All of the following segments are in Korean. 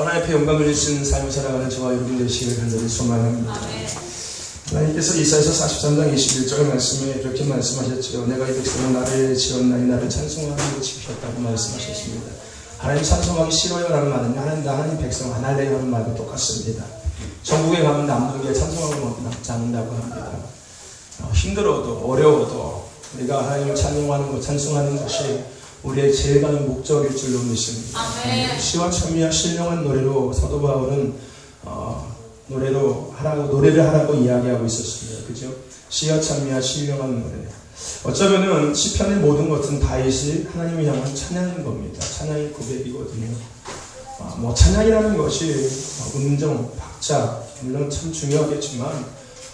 하나님 앞에 영광을 주신 삶을 살아가는 저와 여러분 되시기를 간절히 소망합니다. 하나님께서 이사야서 43장 21절 말씀에 이렇게 말씀하셨죠. 내가 이 백성은 나를 지었나니 나를 찬송하고 지켰다고 말씀하셨습니다. 하나님 찬송하기 싫어요 라는 말은 하나님 백성 안 할래요 하는 말과 똑같습니다. 전국에 가면 남는 게 찬송하고 남지 않는다고 합니다. 힘들어도 어려워도 우리가 하나님을 찬송하는 것, 찬송하는 것이 우리의 제일 가는 목적일 줄로 믿습니다. 시와 찬미와 신령한 노래로 사도 바울은 노래를 하라고 이야기하고 있었습니다. 그죠? 시와 찬미와 신령한 노래. 어쩌면은 시편의 모든 것은 다윗이 하나님을 향한 찬양인 겁니다. 찬양의 고백이거든요. 찬양이라는 것이 음정, 박자 물론 참 중요하겠지만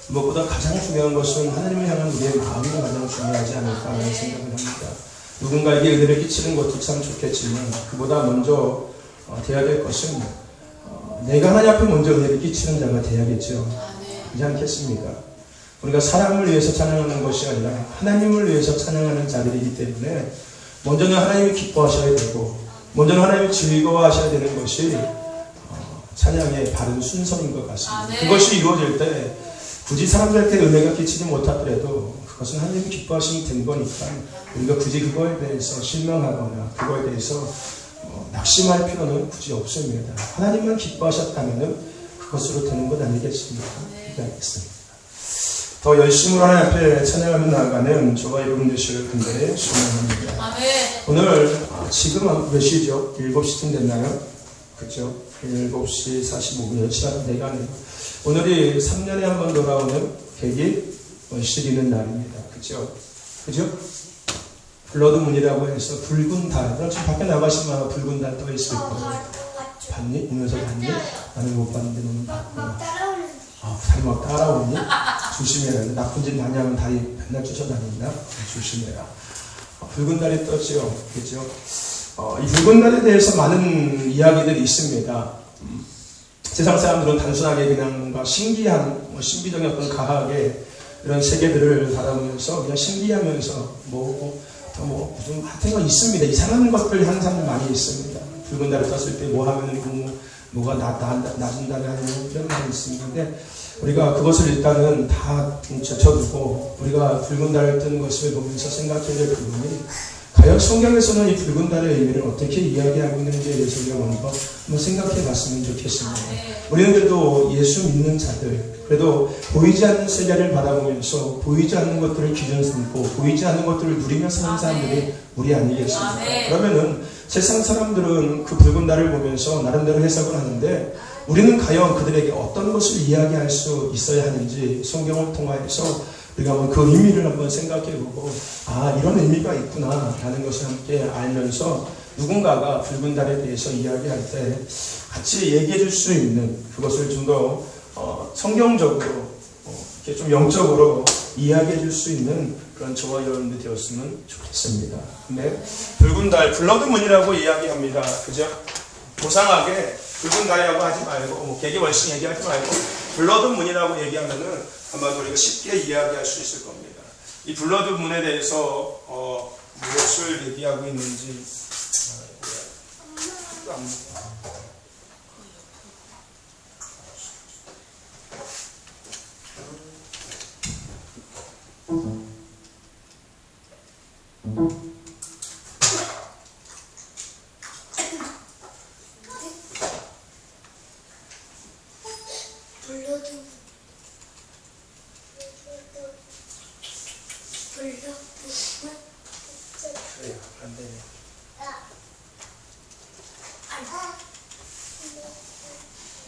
무엇보다 가장 중요한 것은 하나님을 향한 우리의 마음이 가장 중요하지 않을까 하는 생각을 합니다. 누군가에게 은혜를 끼치는 것도 참 좋겠지만 그보다 먼저 돼야 될 것은 내가 하나님 앞에 먼저 은혜를 끼치는 자가 돼야겠죠. 그렇지 않겠습니까? 우리가 사람을 위해서 찬양하는 것이 아니라 하나님을 위해서 찬양하는 자들이기 때문에 먼저는 하나님이 기뻐하셔야 되고 먼저는 하나님이 즐거워하셔야 되는 것이 찬양의 바른 순서인 것 같습니다. 그것이 이루어질 때 굳이 사람들한테 은혜가 끼치지 못하더라도 그것은 하나님이 기뻐하시면 된 거니까 우리가 굳이 그거에 대해서 실망하거나 그거에 대해서 낙심할 필요는 굳이 없습니다. 하나님만 기뻐하셨다면 그것으로 되는 것 아니겠습니까? 기도하겠습니다. 더 열심으로 하나님 앞에 찬양하며 나아가는 저와 여러분 되시기를 간절히 소망합니다. 오늘 지금 몇 시죠? 7시쯤 됐나요? 그렇죠? 7시 45분 시간 돼가네요. 오늘이 3년에 한 번 돌아오는 100일 쉬리는 날입니다. 그죠? 그죠? 블러드문이라고 해서 붉은 달. 그럼 지금 밖에 나가시면 붉은 달 떠 있을 거예요. 봤니? 오면서 봤니? 나는 못 봤는데 너는 봤구나. 달이 막 따라오니? 조심해라. 나쁜 짓 많이 하면 달이 맨날 쫓아다닌다? 조심해라. 붉은 달이 떴죠. 그죠? 이 붉은 달에 대해서 많은 이야기들이 있습니다. 세상 사람들은 단순하게 그냥 뭔가 신기한, 신비적인 어떤 과학의 이런 세계들을 바라보면서 그냥 신기하면서 무슨 같은 거 있습니다. 이상한 것들 항상 많이 있습니다. 붉은 달을 떴을 때 뭐 하면은 뭐가 나준다는 하는 그런 말이 있습니다. 근데 우리가 그것을 일단은 다 제쳐두고 우리가 붉은 달을 뜨는 것을 보면서 생각해야 될 부분이 과연 성경에서는 이 붉은 달의 의미를 어떻게 이야기하고 있는지에 대해서 우리가 먼저 한번 생각해 봤으면 좋겠습니다. 우리는 그래도 예수 믿는 자들, 그래도 보이지 않는 세계를 바라보면서 보이지 않는 것들을 기준 삼고 보이지 않는 것들을 누리며 사는 사람들이 우리 아니겠습니까? 그러면은 세상 사람들은 그 붉은 달을 보면서 나름대로 해석을 하는데 우리는 과연 그들에게 어떤 것을 이야기할 수 있어야 하는지 성경을 통해서 우리가 한번 그 의미를 한번 생각해보고 이런 의미가 있구나 라는 것을 함께 알면서 누군가가 붉은 달에 대해서 이야기할 때 같이 얘기해 줄 수 있는 그것을 좀 더 성경적으로 이렇게 좀 영적으로 이야기해 줄 수 있는 그런 저와 여러분들이 되었으면 좋겠습니다. 근데 붉은 달, 블러드문이라고 이야기합니다. 그죠? 고상하게 붉은 달이라고 하지 말고 개개월씩 얘기하지 말고 블러드문이라고 얘기하면은 아마도 우리가 쉽게 이야기할 수 있을 겁니다. 이 블러드문에 대해서 무엇을 얘기하고 있는지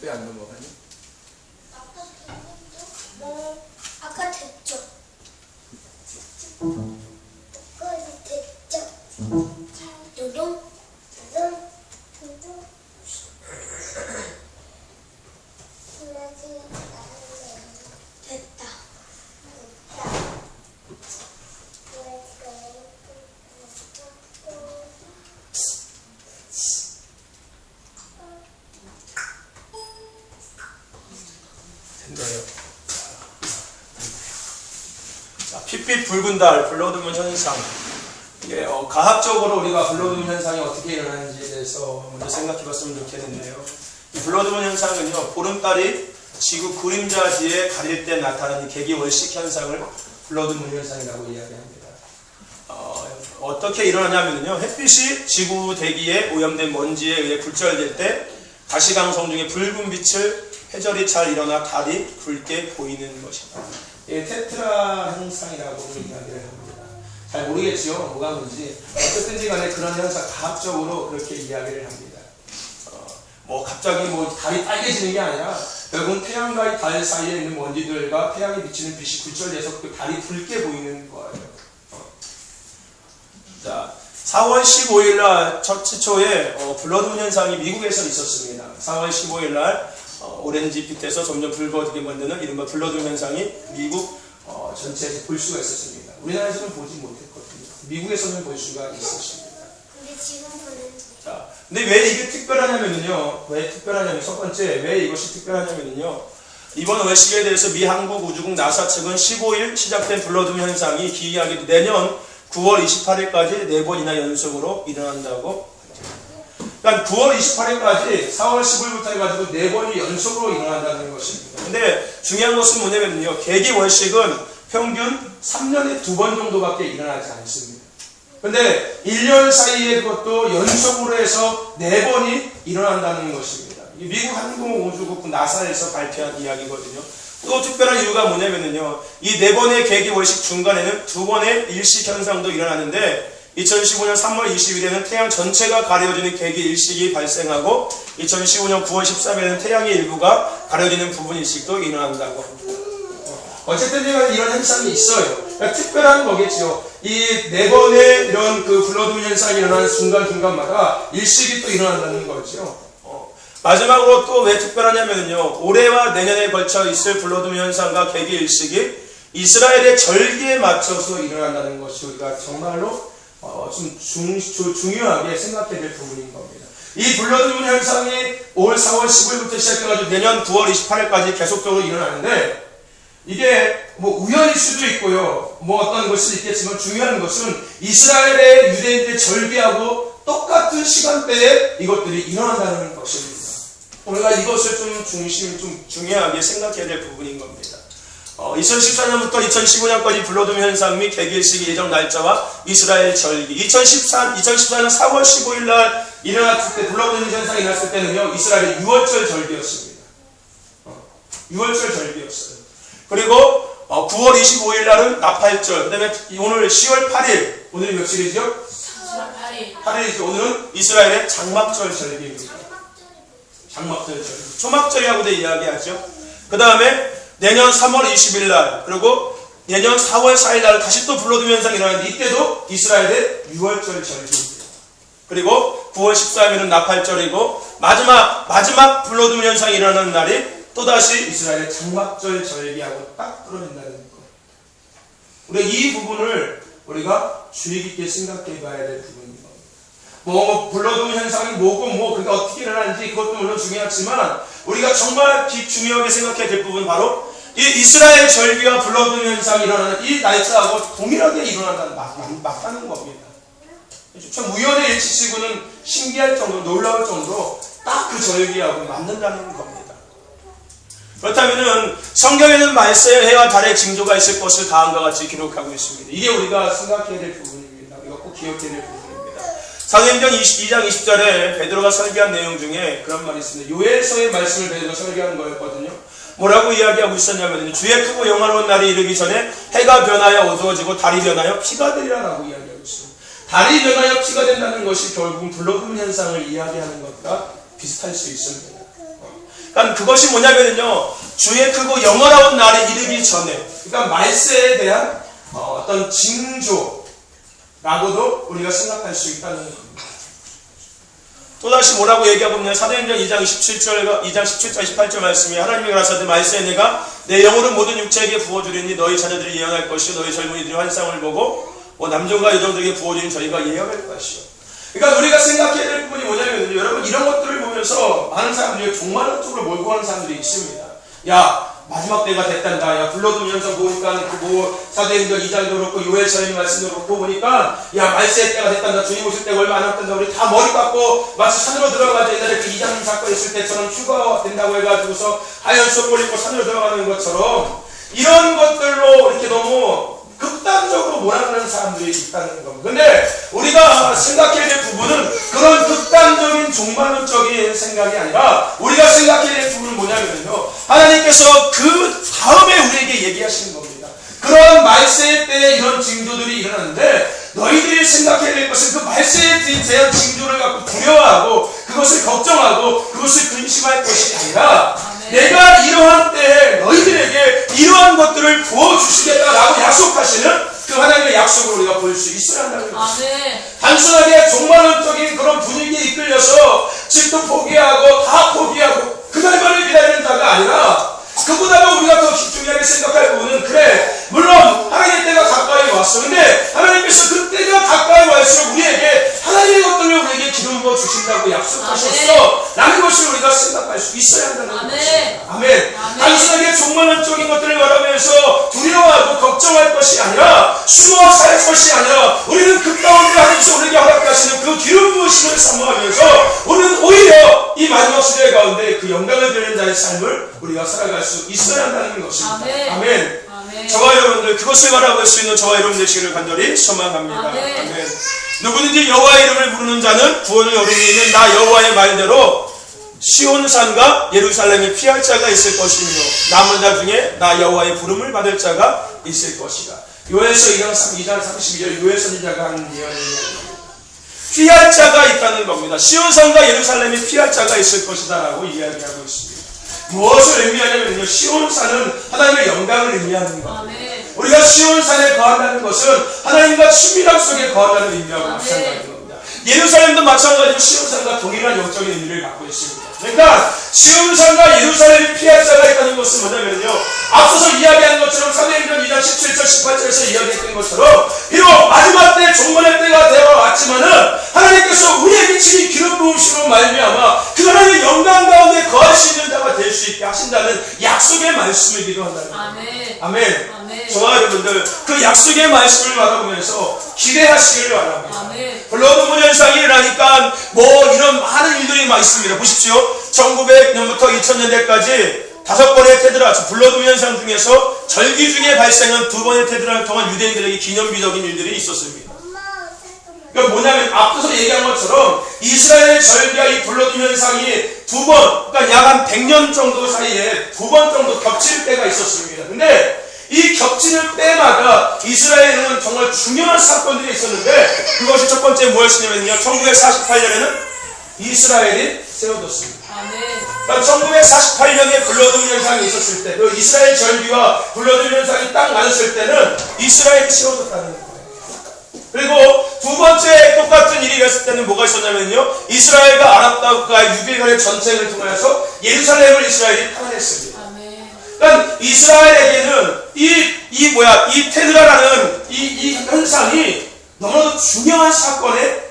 왜 안 넘어가니? 아까 됐죠? 두둥 됐다. 된가요? 핏빛 붉은 달, 블러드문 현상. 이게 과학적으로 우리가 블러드문 현상이 어떻게 일어나는지에 대해서 먼저 생각해 봤으면 좋겠는데요. 이 블러드문 현상은요, 보름달이 지구 그림자지에 가릴 때 나타나는 계기월식 현상을 블러드문 현상이라고 이야기합니다. 어떻게 일어나냐면요, 햇빛이 지구 대기에 오염된 먼지에 의해 굴절될 때 가시광선 중에 붉은 빛을 회절이 잘 일어나 달이 붉게 보이는 것입니다. 테트라 현상이라고 이야기를 합니다. 잘 모르겠죠, 뭐가 뭔지. 어쨌든지 간에 그런 현상, 과학적으로 그렇게 이야기를 합니다. 갑자기 달이 빨개지는 게 아니라 결국은 태양과 달 사이에 있는 먼지들과 태양이 비치는 빛이 굴절돼서 그 달이 붉게 보이는 거예요. 자, 4월 15일 날 최초에 블러드문 현상이 미국에서 있었습니다. 4월 15일 날 오렌지 빛에서 점점 붉어지게 만드는 이른바 블러드문 현상이 미국 전체에서 볼 수가 있었습니다. 우리나라에서는 보지 못했거든요. 미국에서는 볼 수가 있었습니다. 근데 지금 보는. 자, 근데 왜 이게 특별하냐면요. 왜 특별하냐면, 첫 번째, 왜 이것이 특별하냐면요. 이번 월식에 대해서 미 한국우주국 나사 측은 15일 시작된 블러드문 현상이 기이하게도 내년 9월 28일까지 4번이나 연속으로 일어난다고. 그러니까 9월 28일까지 4월 15일부터 해가지고 4번이 연속으로 일어난다는 것입니다. 근데 중요한 것은 뭐냐면요. 계기월식은 평균 3년에 2번 정도밖에 일어나지 않습니다. 근데 1년 사이에 그것도 연속으로 해서 4번이 일어난다는 것입니다. 미국 항공우주국 나사에서 발표한 이야기거든요. 또 특별한 이유가 뭐냐면요. 이 4번의 계기월식 중간에는 2번의 일식 현상도 일어나는데 2015년 3월 20일에는 태양 전체가 가려지는 계기 일식이 발생하고 2015년 9월 13일에는 태양의 일부가 가려지는 부분 일식도 일어난다고 합니다. 어쨌든 이런 현상이 있어요. 그러니까 특별한 거겠죠. 이 4번의 이런 블러드문 현상이 일어나는 순간순간마다 일식이 또 일어난다는 거죠. 마지막으로 또 왜 특별하냐면요. 올해와 내년에 걸쳐 있을 블러드문 현상과 계기 일식이 이스라엘의 절기에 맞춰서 일어난다는 것이 우리가 정말로 좀 중요하게 생각해야 될 부분인 겁니다. 이 블러드문 현상이 올 4월 10일부터 시작해가지고 내년 9월 28일까지 계속적으로 일어나는데 이게 우연일 수도 있고요. 어떤 것이 있겠지만 중요한 것은 이스라엘의 유대인들의 절기하고 똑같은 시간대에 이것들이 일어난다는 것입니다. 우리가 이것을 좀 중요하게 생각해야 될 부분인 겁니다. 2014년부터 2015년까지 블러드문 현상 및 계기일식 예정 날짜와 이스라엘 절기. 2014년 4월 15일 날 일어났을 때, 블러드문 현상이 일어났을 때는요, 이스라엘의 6월절 절기였습니다. 6월절 절기였어요. 그리고 9월 25일 날은 나팔절. 그 다음에 오늘 10월 8일. 오늘이 며칠이죠? 10월 8일이죠. 오늘은 이스라엘의 장막절 절기입니다. 장막절 절기. 초막절이라고도 이야기하죠. 그 다음에 내년 3월 20일 날, 그리고 내년 4월 4일 날 다시 또 블러드문 현상이 일어나는데 이때도 이스라엘의 6월절 절기입니다. 그리고 9월 13일은 나팔절이고 마지막 블러드문 현상이 일어나는 날이 또다시 이스라엘의 장막절 절기하고 딱 떨어진다는 거. 우리가 이 부분을 우리가 주의 깊게 생각해 봐야 될 부분인 겁니다. 블러드문 현상이 뭐고 그게 어떻게 일어나는지 그것도 물론 중요하지만 우리가 정말 중요하게 생각해야 될 부분은 바로 이 이스라엘 절기와 블러드문 현상이 일어나는 이 날짜하고 동일하게 일어난다는 맞다는 겁니다. 참 우연의 일치치고는 신기할 정도로 놀라울 정도로 딱 그 절기하고 맞는다는 겁니다. 그렇다면은 성경에는 말세에 해와 달의 징조가 있을 것을 다음과 같이 기록하고 있습니다. 이게 우리가 생각해야 될 부분입니다. 우리가 꼭 기억해야 될 부분입니다. 사도행전 2장 20절에 베드로가 설교한 내용 중에 그런 말이 있습니다. 요엘서의 말씀을 베드로가 설교한 거였거든요. 뭐라고 이야기하고 있었냐면 주의 크고 영화로운 날이 이르기 전에 해가 변하여 어두워지고 달이 변하여 피가 되리라라고 이야기하고 있습니다. 달이 변하여 피가 된다는 것이 결국은 블러드문 현상을 이야기하는 것과 비슷할 수 있습니다. 그러니까 그것이 뭐냐면요, 주의 크고 영원한 날이 이르기 전에, 그러니까 말세에 대한 어떤 징조라고도 우리가 생각할 수 있다는 겁니다. 또다시 뭐라고 얘기하고 있냐? 사도행전 2장 17절 18절 말씀이 하나님이 가라사대 말세에 내가 내 영혼을 모든 육체에게 부어주리니 너희 자녀들이 예언할 것이요 너희 젊은이들이 환상을 보고 남종과 여종들에게 부어주니 저희가 예언할 것이요. 그러니까 우리가 생각해야 될 부분이 뭐냐면 여러분 이런 것들을 보면서 많은 사람들이 종말론 쪽으로 몰고 가는 사람들이 있습니다. 야, 마지막 때가 됐단다. 야, 불러두면서 보니까 사도행전 2장도 그렇고 요엘서의 말씀도 그렇고 보니까 야, 말세의 때가 됐단다. 주님 오실 때가 얼마 안 남았단다. 우리 다 머리 깎고 마치 산으로 들어가자. 옛날에 그 이장님 사건 있을 때처럼 휴가 된다고 해가지고서 하얀 수업을 입고 산으로 들어가는 것처럼 이런 것들로 이렇게 너무 극단적으로 몰아가는 사람들이 있다는 겁니다. 근데 우리가 생각해야 될 부분은 그런 극단적인 종말론적인 생각이 아니라 우리가 생각해야 될 부분은 뭐냐면요, 하나님께서 그 다음에 우리에게 얘기하시는 겁니다. 그런 말세의 때에 이런 징조들이 일어나는데 너희들이 생각해야 될 것은 그 말세에 대한 징조를 갖고 두려워하고 그것을 걱정하고 그것을 근심할 것이 아니라 내가 이러한 때에 너희들에게 이러한 것들을 부어주시겠다라고 약속하시는 그 하나님의 약속을 우리가 볼 수 있어야 한다는 것입니다. 단순하게 종말론적인 그런 분위기에 이끌려서 집도 포기하고 다 포기하고 그날만을 기다리는 자가 아니라 그보다도 우리가 더 중요하게 생각할 부분은 그래, 물론 하나님의 때가 가까이 왔어. 근데 하나님께서 그 때가 가까이 왔을수록 우리에게 하나님의 것들을 우리에게 기름 부어 주신다고 약속하셨어 라는 것을 우리가 생각할 수 있어야 한다는 것입니다. 아멘. 단순하게 종말론적인 것들을 바라면서 두려워하고 걱정할 것이 아니라 숨어 살 것이 아니라 우리는 그 가운데 하나님께서 우리에게 허락하시는 그 기름 부으심을 사모하면서 우리는 오히려 이 마지막 시대 가운데 그 영광을 드리는 자의 삶을 우리가 살아갈 수 있어야 한다는 것입니다. 아멘. 저와 여러분들 그것을 바라볼 수 있는 저와 여러분 되시기를 간절히 소망합니다. 아멘. 누구든지 여호와의 이름을 부르는 자는 구원을 얻으니 있는 나 여호와의 말대로 시온산과 예루살렘이 피할 자가 있을 것이며 남은 자 중에 나 여호와의 부름을 받을 자가 있을 것이다. 요엘서 2장 32절 요엘 선지자가 하는 예언입니다. 피할 자가 있다는 겁니다. 시온산과 예루살렘이 피할 자가 있을 것이다 라고 이야기하고 있습니다. 무엇을 의미하냐면요, 시온산은 하나님의 영광을 의미하는 것. 우리가 시온산에 거한다는 것은 하나님과 친밀함 속에 거한다는 의미하고 마찬가지인 겁니다. 예루살렘도 마찬가지로 시온산과 동일한 영적인 의미를 갖고 있습니다. 그러니까 시온산과 예루살렘이 피할 자가 있다는 것은 뭐냐면요, 앞서서 이야기한 것처럼 사도행전 2장 17절 18절에서 이야기했던 것처럼 비록 마지막 때 종말의 때가 되어 왔지만은 하나님께서 우리에게 친히 기름 부으심으로 말미암아 그 하나님의 영광 가운데 거할 수 있는 자가 될 수 있게 하신다는 약속의 말씀을 기도한다는 거예요. 아멘. 저와 여러분들 그 약속의 말씀을 바라보면서 기대하시기를 바랍니다. 블러드문 현상이 일어나니까 뭐 이런 많은 일들이 막 있습니다. 보십시오. 1900년부터 2000년대까지 5번의 테드라, 블러드문 현상 중에서 절기 중에 발생한 2번의 테드라를 통한 유대인들에게 기념비적인 일들이 있었습니다. 그러니까 뭐냐면 앞서서 얘기한 것처럼 이스라엘의 절기와 이 블러드 현상이 2번, 그러니까 약 한 100년 정도 사이에 2번 정도 겹칠 때가 있었습니다. 근데 이 겹치는 때마다 이스라엘에는 정말 중요한 사건들이 있었는데 그것이 첫 번째 무엇이냐면요, 1948년에는 이스라엘이 세워졌습니다. 그러니까 1948년에 블러드 현상이 있었을 때, 그 이스라엘 절기와 블러드 현상이 딱 맞았을 때는 이스라엘이 세워졌다는 거예요. 그리고 두 번째 똑같은 일이 있었을 때는 뭐가 있었냐면요, 이스라엘과 아랍과 6일간의 전쟁을 통해서 예루살렘을 이스라엘이 탈환했습니다. 그러니까 이스라엘에게는 이 테드라라는 이 현상이 너무나도 중요한 사건의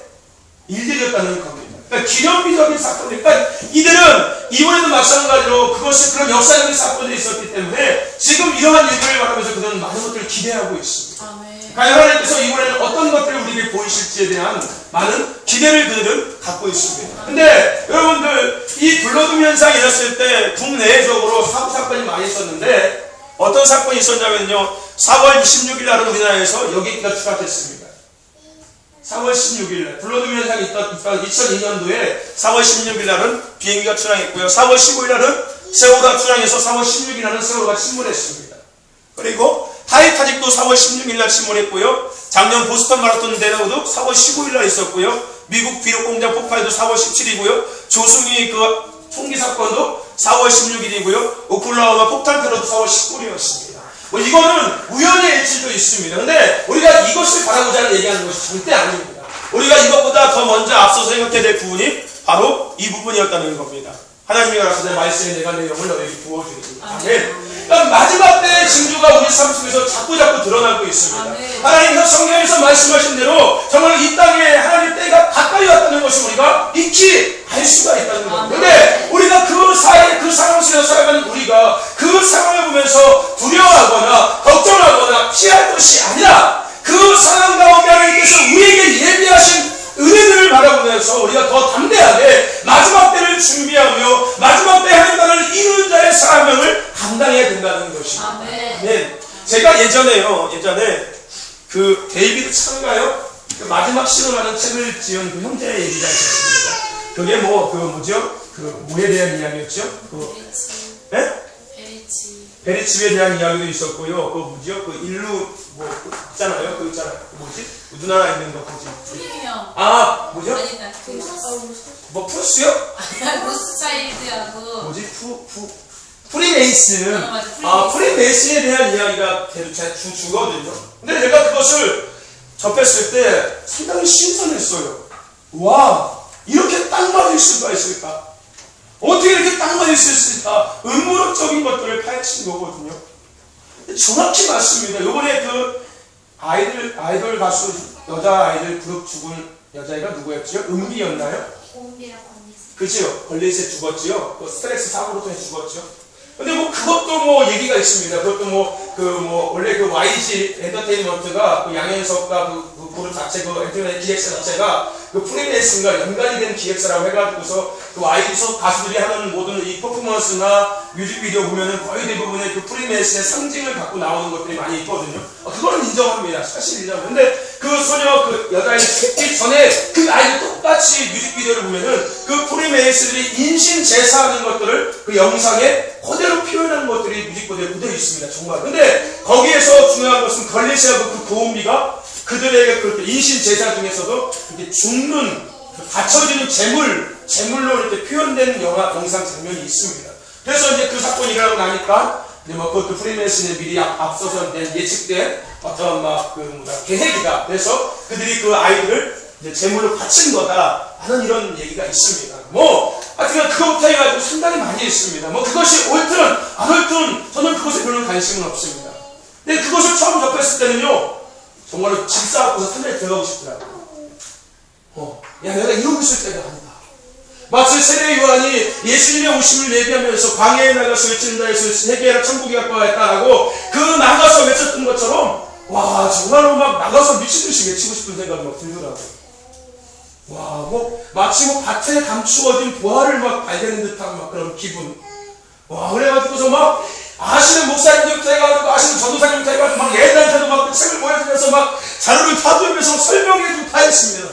일들이었다는 겁니다. 그러니까 기념비적인 사건들. 그러니까 이들은 이번에도 마찬가지로 그런 역사적인 사건들이 있었기 때문에 지금 이러한 일들을 바라면서 그들은 많은 것들을 기대하고 있습니다. 그러니까 하나님께서 이번에는 어떤 것들을 우리에게 보이실지에 대한 많은 기대를 그들은 갖고 있습니다. 근데 여러분들 이 블러드 현상이 일어났을 때 국내적으로 사건이 많이 있었는데 어떤 사건이 있었냐면요, 4월 16일 날은 우리나라에서 여기가 추락했습니다. 4월 16일 날 블러드 현상이 있던 2002년도에 4월 16일 날은 비행기가 추락했고요. 4월 15일 날은 세월호가 추락해서 4월 16일 날은 세월호가 침몰했습니다. 그리고 타이타닉도 4월 16일 날 침몰했고요. 작년 보스턴 마라톤 대회도 4월 15일 날 있었고요. 미국 비료공장 폭발도 4월 17일이고요. 조승희 그 총기 사건도 4월 16일이고요. 오클라호마 폭탄 테러도 4월 19일이었습니다. 뭐 이거는 우연의 일치도 있습니다. 근데 우리가 이것을 바라보자는 얘기하는 것이 절대 아닙니다. 우리가 이것보다 더 먼저 앞서서 생각해야 될 부분이 바로 이 부분이었다는 겁니다. 하나님이 가라사대 말씀에 내가 내 영을 너에게 부어주리니. 아멘. 그러니까 마지막 때의 징조가 우리 삶 속에서 자꾸 드러나고 있습니다. 하나님께서 성경에서 말씀하신 대로 정말 이 땅에 하나님의 때가 가까이 왔다는 것을 우리가 익히 알 수가 있다는 겁니다. 그런데 우리가 그 사이에 그 상황 속에서 살아가는 우리가 그 상황을 보면 것입니다. 아멘. 네. 제가 예전에 그 데이비드 창가요? 그 마지막 시로라는 책을 지은 그 형제의 얘기가 있었습니다. 그게 뭐에 대한 이야기였죠? 베리칩에 대한 이야기도 있었고요. 그 인류 있잖아요. 우주나라 있는 거 프리미엄. 뭐죠? 푸스요? 로스차일드하고. 프리메이슨. 맞아. 프리메이슨에 대한 이야기가 계속 주거든요. 근데 제가 그것을 접했을 때 상당히 신선했어요. 와, 이렇게 딱 맞을 수가 있을까? 어떻게 이렇게 딱 맞을 수 있을까? 음모론적인 것들을 파헤친 거거든요. 정확히 맞습니다. 요번에 그 아이돌 가수 여자 아이들 그룹 죽은 여자애가 누구였죠? 은비였나요? 공비라고 합니다. 그죠? 걸레스에 죽었지요? 그 스트레스 사고로 통해 죽었죠? 근데 그것도 얘기가 있습니다. 그것도 원래 그 YG 엔터테인먼트가 그 양현석과 그 그룹 자체, 그 엔터테인먼트 기획사 자체가 그 프리메이슨과 연관이 된 기획사라고 해가지고서 그 YG 가수들이 하는 모든 이 퍼포먼스나 뮤직비디오 보면은 거의 대부분의 그 프리메이슨의 상징을 갖고 나오는 것들이 많이 있거든요. 그거는 인정합니다. 사실 인정합니다. 근데 그 소녀, 그 여자아이 죽기 전에 그 아이들 똑같이 뮤직비디오를 보면은 그 프리메이슨들이 인신 제사하는 것들을 그 영상에 그대로 표현하는 것들이 뮤직비디오에 묻어 있습니다. 정말. 근데 거기에서 중요한 것은 걸레시하고 그 고은비가 그들에게 그 인신 제사 중에서도 이렇게 죽는, 바쳐지는 제물로 이렇게 표현된 영상 장면이 있습니다. 그래서 이제 그 사건이 일어나고 나니까 그 프리메이슨에 미리 앞서서 예측된 어떤 계획이다. 그래서 그들이 그 아이들을 이제 제물로 바친 거다 하는 이런 얘기가 있습니다. 하여튼 그것부터 해가지고 상당히 많이 있습니다. 그것이 옳든 안 옳든 저는 그것에 별로 관심은 없습니다. 근데 그것을 처음 접했을 때는요, 정말로 집 싸갖고서 산에 들어가고 싶더라고요. 내가 이러고 있을 때가 아니다. 마치 세례 요한이 예수님의 오심을 예비하면서 광야에 나가서 외치는 자에서 세계라 천국이 갖고 왔다라고 그 나가서 외쳤던 것처럼, 와, 정말로 나가서 미친듯이 외치고 싶은 생각이 들더라고요. 와, 마치 밭에 감추어진 보화를 발견한 듯한 그런 기분. 와, 그래가지고서 아시는 목사님들부터 해가지고, 아시는 전도사님부터 해가지고, 얘들한테도 책을 보여주면서 자료를 타주면서 설명해주고 다 했습니다.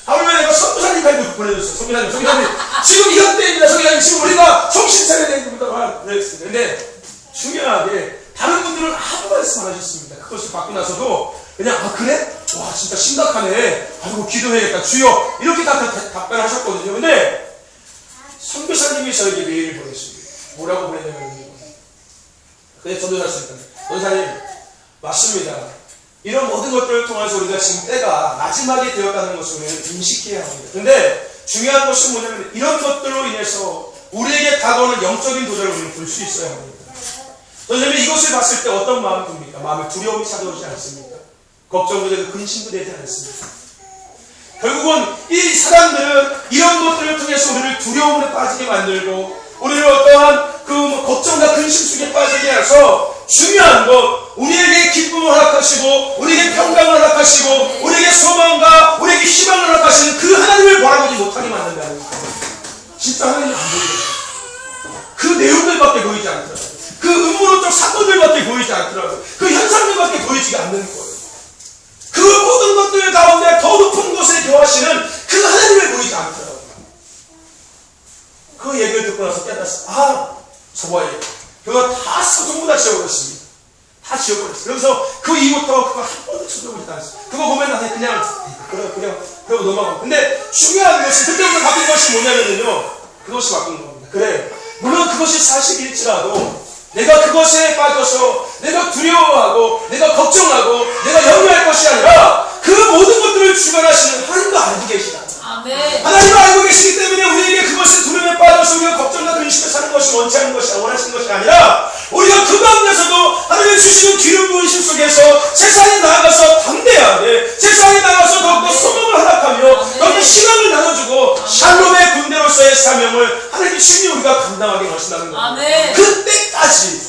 하루에 내가 선교사님까지 보내줬어요. 선교사님, 지금 이런 때입니다. 선교사님, 지금 우리가 정신 차려야 됩니다. 그랬습니다. 근데 중요하게, 다른 분들은 아무 말씀 안 하셨습니다. 그것을 받고 나서도, 그냥, 그래? 와, 진짜 심각하네. 아이고, 기도해야겠다. 주여. 이렇게 답변하셨거든요. 근데, 선교사님이 저에게 메일을 보냈습니다. 뭐라고 보냈냐면, 그냥 전도사였으니까. 전도사님, 맞습니다. 이런 모든 것들을 통해서 우리가 지금 때가 마지막이 되었다는 것을 인식해야 합니다. 근데, 중요한 것은 뭐냐면, 이런 것들로 인해서 우리에게 다가오는 영적인 도전을 우리는 볼 수 있어야 합니다. 선생님이 이것을 봤을 때 어떤 마음이 듭니까? 마음에 두려움이 찾아오지 않습니까? 걱정도 되고 근심도 되지 않습니까? 결국은 이 사람들은 이런 것들을 통해서 우리를 두려움으로 빠지게 만들고 우리를 어떠한 걱정과 근심 속에 빠지게 해서 중요한 것, 우리에게 기쁨을 허락하시고 우리에게 평강을 허락하시고 우리에게 소망과 우리에게 희망을 허락하시는 그 하나님을 바라보지 못하게 만든다는 거예요. 진짜 하나님은 안 보이더라고요. 그 내용들밖에 보이지 않더라고요. 그 음모론적 사건들밖에 보이지 않더라고요. 그 현상들밖에 보이지가 않는 거예요. 그 모든 것들 가운데 더 높은 곳에 거하시는 그 하나님을 보이지 않더라고요. 그 얘기를 듣고 나서 깨달았어요. 저거예요. 그거 다 전부 다 지워버렸습니다. 다 지워버렸어요. 그래서 그 이후부터 그거 한 번도 쳐다보지 않았어요. 그거 보면 나는 그냥 그러고 넘어가고. 근데 중요한 것이 그때부터 바뀐 것이 뭐냐면요, 그것이 바뀐 겁니다. 그래, 물론 그것이 사실일지라도 내가 그것에 빠져서 내가 두려워하고 내가 걱정하고 내가 염려할 것이 아니라 그 모든 것들을 주관하시는 하나님도 알고 계시다. 아멘. 하나님도 알고 계시기 때문에 우리에게 그것의 두려움에 빠져서 우리가 걱정과 근심에 사는 것이 원치 않는 것이 원하시는 것이 아니라 우리가 그 가운데서도 하나님의 주시는 기름 부으심 속에서 세상에 나아가서 담대하게 세상에 나가서 더욱더 소망을 허락하며 더욱더 희망을 나눠주고 샬롬의 군대로서의 사명을 하나님의 주님이 우리가 감당하게 하신다는 겁니다. 아멘. 그때까지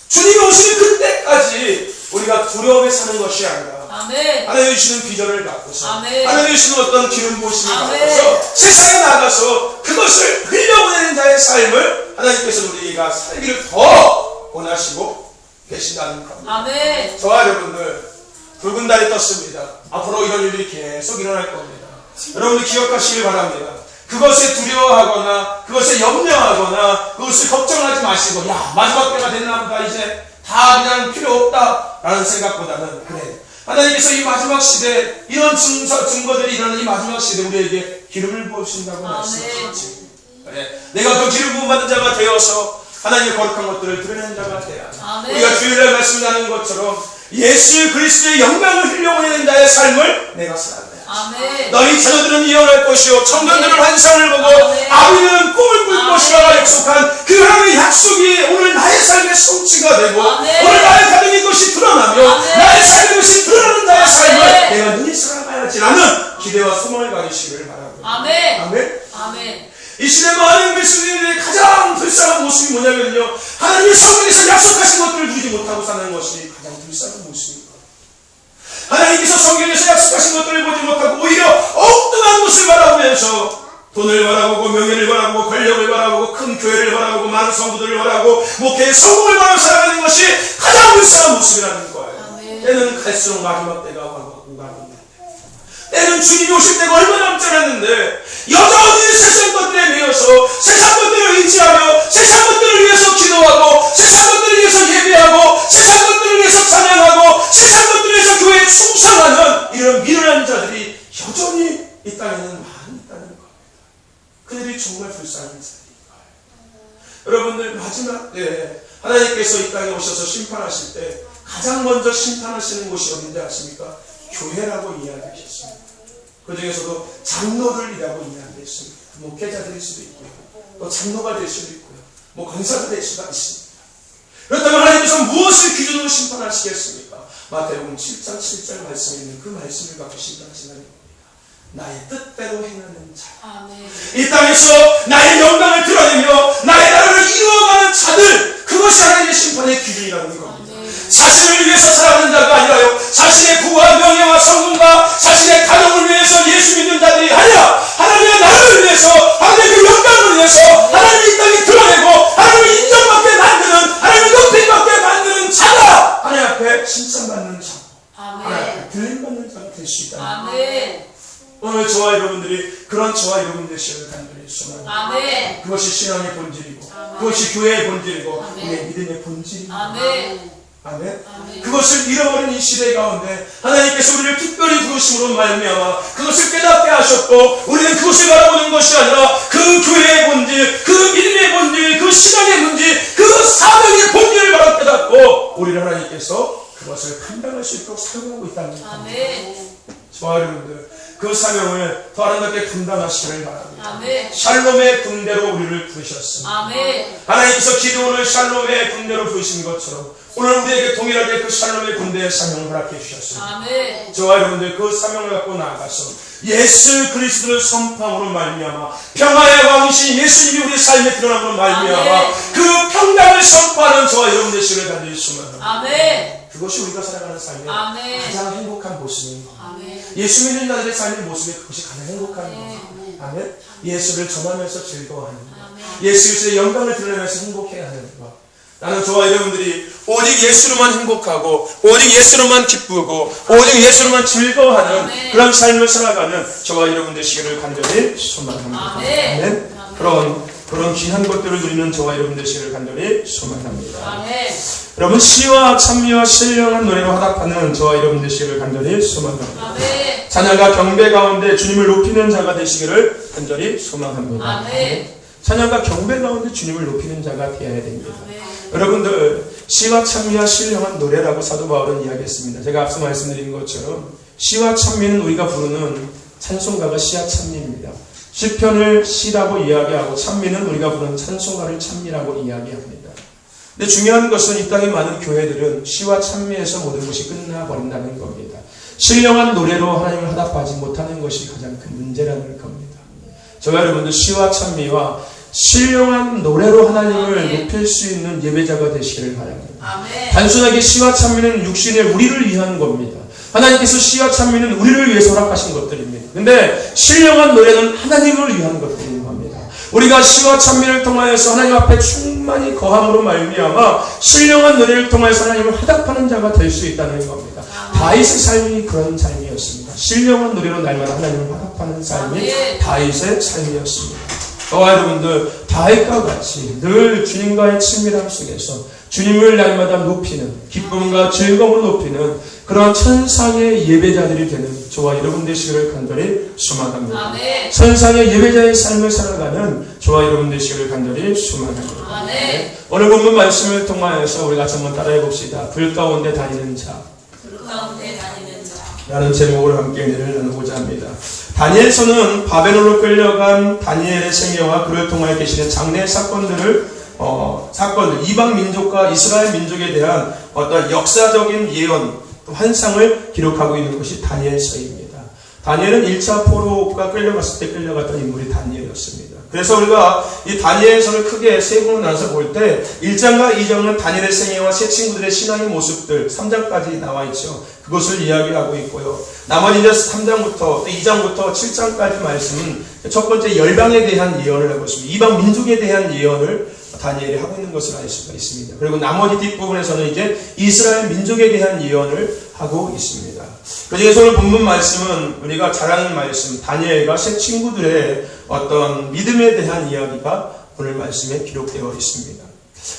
주님이 오시는 그때까지 우리가 두려움에 사는 것이 아니라 아멘. 하나님이 주시는 비전을 갖고서 아멘. 하나님이 주시는 어떤 기름 부으심을 아멘. 갖고서 세상에 나가서 그것을 흘려보내는 자의 삶을 하나님께서 우리가 살기를 더 원하시고 계신다는 겁니다. 아멘. 저와 여러분들 붉은 달이 떴습니다. 앞으로 이런 일들이 계속 일어날 겁니다. 여러분들 기억하시길 바랍니다. 그것에 두려워하거나 그것에 염려하거나 그것을 걱정하지 마시고 야 마지막 때가 됐나 보다 이제 다 그냥 필요 없다 라는 생각보다는 그래 하나님께서 이 마지막 시대 이런 증거들이 일어나는 이 마지막 시대 우리에게 기름을 부으신다고 말씀하셨지. 그래, 내가 그 기름 부음 받은 자가 되어서 하나님의 거룩한 것들을 드러내는 자가 돼야 아멘. 우리가 주일날 말씀 나누는 것처럼 예수 그리스도의 영광을 흘려보내는 자의 삶을 내가 살아야 아멘. 너희 자녀들은 이어날 것이요 청년들은 환상을 보고 아멘. 아비는 꿈을 꿀 아멘. 것이라고 약속한 그 하나님의 약속이 오늘 나의 삶의 성취가 되고 아멘. 오늘 나의 가정의 것이 드러나며 아멘. 나의 삶의 것이 드러나는 나의 아멘. 삶을 내가 눈이 살아가야지라는 기대와 소망을 가지시기를 바랍니다. 아멘. 아멘. 아멘. 이 시대 많은 그리스도인들의 가장 불쌍한 모습이 뭐냐면요 하나님의 성경에서 약속하신 것들을 누리지 못하고 사는 것이 가장 불쌍한 모습입니다. 하나님께서 성경에서 약속하신 것들을 보지 못하고 오히려 엉뚱한 것을 바라보면서 돈을 바라보고 명예를 바라보고 권력을 바라보고 큰 교회를 바라보고 많은 성도들을 바라보고 목회의 성공을 바라보고 살아가는 것이 가장 불쌍한 모습이라는 거예요. 아멘. 때는 갈수록 마지막 때가 오고 가는데 때는 주님이 오실 때가 얼마 남지 않았는데 여전히 세상 것들에 매여서 세상 것들을 의지하며 세상 것들을 위해서 기도하고 세상 것들을 위해서 예배하고 세상 것들을 위해서 찬양하고 세상 것들을 위해서 교회에 충성하는 이런 미련한 자들이 여전히 이 땅에는 많이 있다는 겁니다. 그들이 정말 불쌍한 자들인 거예요. 여러분들 마지막 때 하나님께서 이 땅에 오셔서 심판하실 때 가장 먼저 심판하시는 곳이 어딘지 아십니까? 교회라고 이야기하셨습니다. 그 중에서도 장로들이라고 이야기했습니다. 목회자들일 수도 있고요. 또 장로가 될 수도 있고요. 권사가 될 수가 있습니다. 그렇다면 하나님께서 무엇을 기준으로 심판하시겠습니까? 마태복음 7장 7절 말씀에 있는 그 말씀을 갖고 심판하시는 겁니다. 나의 뜻대로 행하는 자. 아멘. 이 땅에서 나의 영광을 드러내며 나의 나라를 이루어가는 자들 그것이 하나님의 심판의 기준이라는 겁니다. 자신을 위해서 살아가는 자가 아니라요 자신의 부와 명예와 성공과 자신의 가정을 위해서 예수 믿는 자들이 아니라 하나님의 나라를 위해서 하나님의 그 영광을 위해서 하나님의 이 땅에 드러내고 하나님을 인정받게 만드는 하나님을 높임받게 만드는 자가 하나님 앞에 칭찬받는 자 하나님 앞에 아멘. 들림받는 자가 될 수 있다. 아멘. 오늘 저와 여러분들이 그런 저와 여러분 되시기를 간절히 소망합니다. 아멘. 그것이 신앙의 본질이고 아멘. 그것이 교회의 본질이고 아멘. 우리의 믿음의 본질입니다. 아멘. 아멘. 아멘. 그것을 잃어버린 이 시대 가운데 하나님께서 우리를 특별히 부르심으로 말미암아 그것을 깨닫게 하셨고 우리는 그것을 바라보는 것이 아니라 그 교회의 본질, 그 믿음의 본질, 그 신앙의 본질, 그 사명의 본질을 바로 깨닫고 우리를 하나님께서 그것을 감당할 수 있도록 사용하고 있다는 겁니다. 아멘. 저와 여러분들 그 사명을 더 아름답게 감당하시기를 바랍니다. 아멘. 샬롬의 군대로 우리를 부르셨습니다. 아멘. 하나님께서 기도원을 샬롬의 군대로 부르신 것처럼 오늘 우리에게 동일하게 그 샬롬의 군대의 사명을 허락해 주셨습니다. 아멘. 저와 여러분들 그 사명을 갖고 나아가서 예수 그리스도를 선포함으로 말미암아 평화의 왕이신 예수님이 우리 삶에 드러남으로 말미암아 아멘. 그 평강을 선포하는 저와 여러분 되시기를 간절히 소망합니다. 아멘. 그것이 우리가 살아가는 삶의 아멘. 가장 행복한 모습입니다. 아멘. 예수 믿는 자들의 삶의 모습이 그것이 가장 행복한 겁니다. 아멘. 예수를 전하면서 즐거워하는 것. 아멘. 예수 그리스도의 영광을 드러내면서 행복해하는 것. 나는 저와 여러분들이 오직 예수로만 행복하고 오직 예수로만 기쁘고 오직 예수로만 즐거워하는 아멘. 그런 삶을 살아가는 저와 여러분 되시기를 간절히 소망합니다. 아멘. 그런 귀한 것들을 누리는 저와 여러분 되시기를 간절히 소망합니다. 아멘. 여러분 시와 찬미와 신령한 노래로 화답하는 저와 여러분 되시기를 간절히 소망합니다. 아멘. 찬양과 경배 가운데 주님을 높이는 자가 되시기를 간절히 소망합니다. 아멘. 찬양과 경배 가운데 주님을 높이는 자가 되어야 됩니다. 아멘. 여러분들 시와 찬미와 신령한 노래라고 사도 바울은 이야기했습니다. 제가 앞서 말씀드린 것처럼 시와 찬미는 우리가 부르는 찬송가가 시와 찬미입니다. 시편을 시라고 이야기하고 찬미는 우리가 부르는 찬송가를 찬미라고 이야기합니다. 근데 중요한 것은 이 땅의 많은 교회들은 시와 찬미에서 모든 것이 끝나버린다는 겁니다. 신령한 노래로 하나님을 화답하지 못하는 것이 가장 큰 문제라는 겁니다. 저와 여러분들 시와 찬미와 신령한 노래로 하나님을 아멘. 높일 수 있는 예배자가 되시기를 바랍니다. 아멘. 단순하게 시와 찬미는 육신의 우리를 위한 겁니다. 하나님께서 시와 찬미는 우리를 위해서 허락하신 것들입니다. 근데 신령한 노래는 하나님을 위한 것들인 겁니다. 우리가 시와 찬미를 통하여서 하나님 앞에 충만히 거함으로 말미암아 신령한 노래를 통하여서 하나님을 화답하는 자가 될 수 있다는 겁니다. 다윗의 삶이 그런 삶이었습니다. 신령한 노래로 날마다 하나님을 화답하는 삶이 다윗의 삶이었습니다. 저와 여러분들 다윗과 같이 늘 주님과의 친밀함 속에서 주님을 날마다 높이는 기쁨과 즐거움을 높이는 그런 천상의 예배자들이 되는 저와 여러분 되시기를 간절히 소망합니다. 천상의 예배자의 삶을 살아가는 저와 여러분 되시기를 간절히 소망합니다. 오늘 본문 말씀을 통하여서 우리가 한번 따라해 봅시다. 불 가운데 다니는 자. 라는 제목으로 함께 은혜를 나누고자 합니다. 다니엘서는 바벨론으로 끌려간 다니엘의 생애와 그를 통하여 계시는 장래 사건들, 이방 민족과 이스라엘 민족에 대한 어떤 역사적인 예언, 환상을 기록하고 있는 것이 다니엘서입니다. 다니엘은 1차 포로가 끌려갔을 때 끌려갔던 인물이 다니엘이었습니다. 그래서 우리가 이 다니엘서를 크게 세 부로 나눠서 볼 때 1장과 2장은 다니엘의 생애와 세 친구들의 신앙의 모습들 3장까지 나와 있죠. 그것을 이야기하고 있고요. 나머지 이제 3장부터 또 2장부터 7장까지 말씀은 첫 번째 열방에 대한 예언을 하고 있습니다. 이방 민족에 대한 예언을 다니엘이 하고 있는 것을 알 수가 있습니다. 그리고 나머지 뒷부분에서는 이제 이스라엘 민족에 대한 예언을 하고 있습니다. 그중에서 오늘 본문 말씀은 우리가 잘 아는 말씀, 다니엘과 세 친구들의 어떤 믿음에 대한 이야기가 오늘 말씀에 기록되어 있습니다.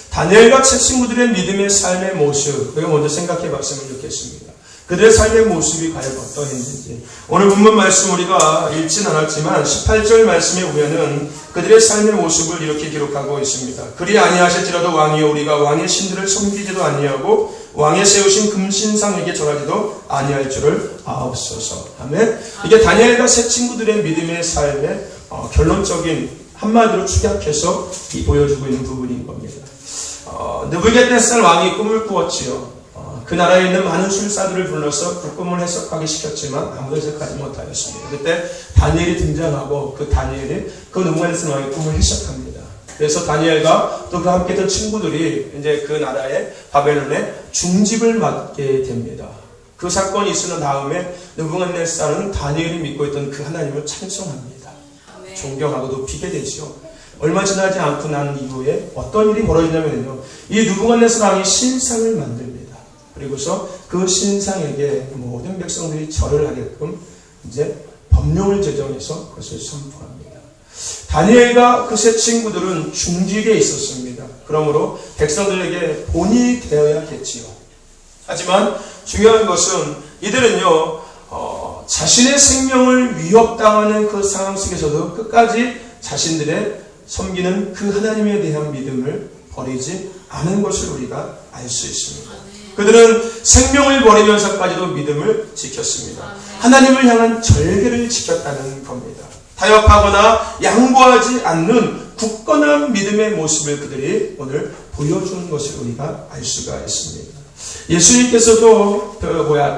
다니엘과 세 친구들의 믿음의 삶의 모습, 우리가 먼저 생각해 봤으면 좋겠습니다. 그들의 삶의 모습이 과연 어떠했는지. 오늘 본문 말씀 우리가 읽진 않았지만 18절 말씀에 보면은 그들의 삶의 모습을 이렇게 기록하고 있습니다. 그리 아니하실지라도 왕이여 우리가 왕의 신들을 섬기지도 아니하고 왕의 세우신 금신상에게 절하지도 아니할 줄을 아옵소서. 아멘. 이게 다니엘과 세 친구들의 믿음의 삶의 결론적인 한마디로 축약해서 보여주고 있는 부분인 겁니다. 느부갓네살 왕이 꿈을 꾸었지요. 그 나라에 있는 많은 술사들을 불러서 그 꿈을 해석하게 시켰지만 아무도 해석하지 못하였습니다. 그때 다니엘이 등장하고 그 다니엘이 그 느부갓네살 왕의 꿈을 해석합니다. 그래서 다니엘과 또 그 함께 했던 친구들이 이제 그 나라의 바벨론의 중집을 맡게 됩니다. 그 사건이 있은 다음에 느부갓네살은 다니엘이 믿고 있던 그 하나님을 찬송합니다. 존경하고 높이게 되죠. 얼마 지나지 않고 난 이후에 어떤 일이 벌어지냐면요, 이 느부갓네살 왕이 신상을 만듭니다. 그리고서 그 신상에게 모든 백성들이 절을 하게끔 이제 법령을 제정해서 그것을 선포합니다. 다니엘과 그 세 친구들은 중직에 있었습니다. 그러므로 백성들에게 본이 되어야겠지요. 하지만 중요한 것은 이들은요, 자신의 생명을 위협당하는 그 상황 속에서도 끝까지 자신들의 섬기는 그 하나님에 대한 믿음을 버리지 않은 것을 우리가 알 수 있습니다. 그들은 생명을 버리면서까지도 믿음을 지켰습니다. 하나님을 향한 절개를 지켰다는 겁니다. 타협하거나 양보하지 않는 굳건한 믿음의 모습을 그들이 오늘 보여주는 것을 우리가 알 수가 있습니다. 예수님께서도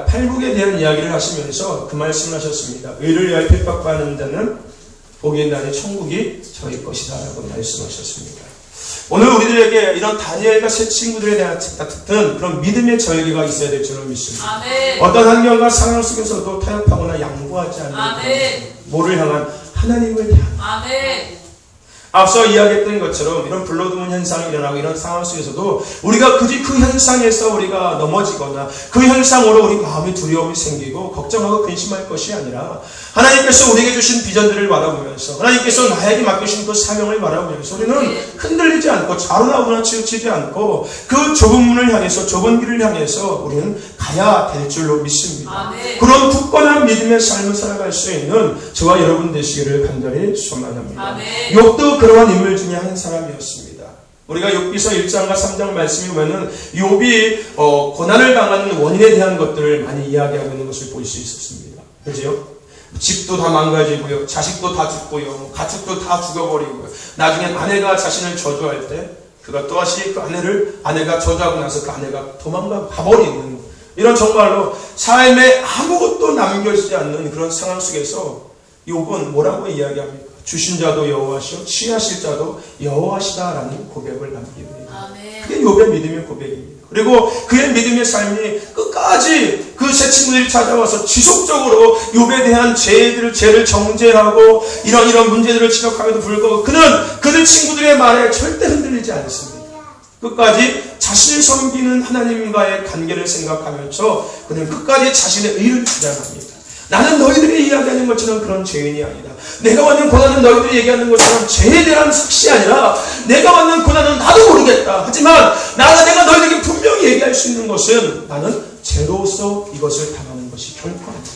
팔복에 대한 이야기를 하시면서 그 말씀을 하셨습니다. 의를 위하여 핍박받는 자는 복이 있나니 천국이 저희 것이다 라고 말씀하셨습니다. 오늘 우리들에게 이런 다니엘과 세 친구들에 대한 같은 그런 믿음의 절개가 있어야 될 줄로 믿습니다. 아멘. 어떤 환경과 상황 속에서도 타협하거나 양보하지 않는 뭐를 향한 하나님을 향한. 아멘. 앞서 이야기했던 것처럼 이런 불러드문 현상이 일어나고 이런 상황 속에서도 우리가 굳이 그 현상에서 우리가 넘어지거나 그 현상으로 우리 마음에 두려움이 생기고 걱정하고 근심할 것이 아니라 하나님께서 우리에게 주신 비전들을 바라보면서 하나님께서 나에게 맡기신 그 사명을 바라보면서 우리는 흔들리지 않고 좌로나우나 치우치지 않고 그 좁은 문을 향해서 좁은 길을 향해서 우리는 가야 될 줄로 믿습니다. 아멘. 그런 굳건한 믿음의 삶을 살아갈 수 있는 저와 여러분 되시기를 간절히 소망합니다. 아멘. 욥도 그러한 인물 중에 한 사람이었습니다. 우리가 욥기서 1장과 3장 말씀에 보면은 욥이 고난을 당하는 원인에 대한 것들을 많이 이야기하고 있는 것을 볼 수 있었습니다. 그죠? 집도 다 망가지고요, 자식도 다 죽고요, 가축도 다 죽어버리고요. 나중에 아내가 자신을 저주할 때 그가 또다시 그 아내가 저주하고 나서 그 아내가 도망가 가버리는 이런 정말로 삶에 아무것도 남겨지지 않는 그런 상황 속에서 욥은 뭐라고 이야기합니까? 주신 자도 여호와시오 취하실 자도 여호와시다라는 고백을 남깁니다. 그게 욥의 믿음의 고백입니다. 그리고 그의 믿음의 삶이 끝까지 끝까지 그 세 친구들이 찾아와서 지속적으로 욥에 대한 죄를 정죄하고 이런 문제들을 지적함에도 불구하고 그들 친구들의 말에 절대 흔들리지 않습니다. 끝까지 자신을 섬기는 하나님과의 관계를 생각하면서 그는 끝까지 자신의 의를 주장합니다. 나는 너희들이 이야기하는 것처럼 그런 죄인이 아니다. 내가 받는 고난은 너희들이 얘기하는 것처럼 죄에 대한 삭시 아니라 내가 받는 고난은 나도 모르겠다. 하지만 내가 너희들에게 분명히 얘기할 수 있는 것은 나는 죄로서 이것을 당하는 것이 결코 아니다.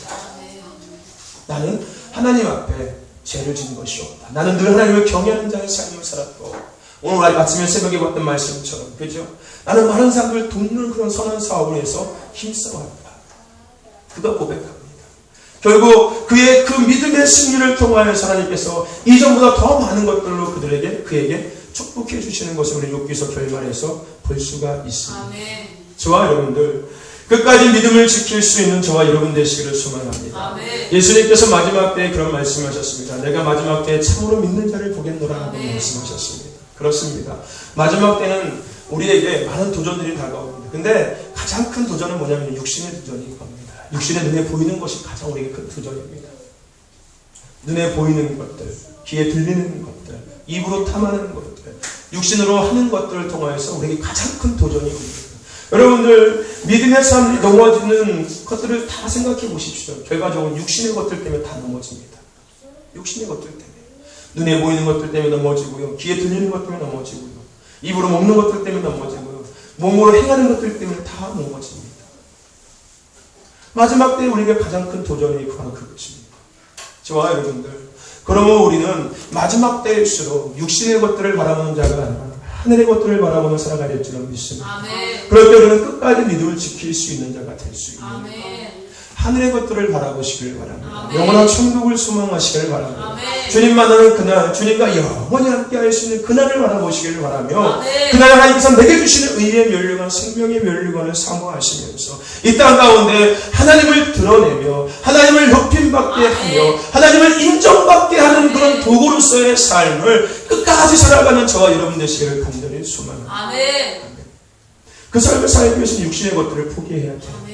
나는 하나님 앞에 죄를 지은 것이 없다. 나는 늘 하나님을 경외하는 자의 삶을 살았고 오늘 아침에 새벽에 봤던 말씀처럼 그죠? 나는 많은 사람들을 돕는 그런 선한 사업을 해서 힘써왔다. 그가 고백합니다. 결국 그의 그 믿음의 승리를 통하여서 하나님께서 이전보다 더 많은 것들로 그에게 축복해 주시는 것을 우리 욥기서 결말에서 볼 수가 있습니다. 아멘. 저와 여러분들 끝까지 믿음을 지킬 수 있는 저와 여러분 되시기를 소망합니다. 아멘. 예수님께서 마지막 때에 그런 말씀하셨습니다. 내가 마지막 때에 참으로 믿는 자를 보겠노라 하고 말씀하셨습니다. 그렇습니다. 마지막 때는 우리에게 많은 도전들이 다가옵니다. 근데 가장 큰 도전은 뭐냐면 육신의 도전인 겁니다. 육신의 눈에 보이는 것이 가장 우리에게 큰 도전입니다. 눈에 보이는 것들, 귀에 들리는 것들, 입으로 탐하는 것들, 육신으로 하는 것들을 통하여서 우리에게 가장 큰 도전이 옵니다. 여러분들 믿음의 삶이 넘어지는 것들을 다 생각해 보십시오. 결과적으로 육신의 것들 때문에 다 넘어집니다. 육신의 것들 때문에. 눈에 보이는 것들 때문에 넘어지고요. 귀에 들리는 것 때문에 넘어지고요. 입으로 먹는 것들 때문에 넘어지고요. 몸으로 행하는 것들 때문에 다 넘어집니다. 마지막 때에 우리에게 가장 큰 도전이 바로 그것입니다. 저와 여러분들, 그러므로 우리는 마지막 때일수록 육신의 것들을 바라보는 자가 아니라 하늘의 것들을 바라보며 살아가야 될 줄로 믿습니다. 아멘. 그럴 때 우리는 끝까지 믿음을 지킬 수 있는 자가 될 수 있는 하늘의 것들을 바라보시길 바랍니다. 아멘. 영원한 천국을 소망하시길 바랍니다. 아멘. 주님 만나는 그날, 주님과 영원히 함께 할 수 있는 그날을 바라보시길 바라며 그날 하나님께서 내게 주시는 의의 면류관, 생명의 면류관을 사모하시면서 이 땅 가운데 하나님을 드러내며 하나님을 높임받게 하며 하나님을 인정받게 하는 그런 도구로서의 삶을 끝까지 살아가는 저와 여러분 되시기를 간절히 소망합니다. 아멘. 그 삶을 살기 위해서는 육신의 것들을 포기해야 돼요.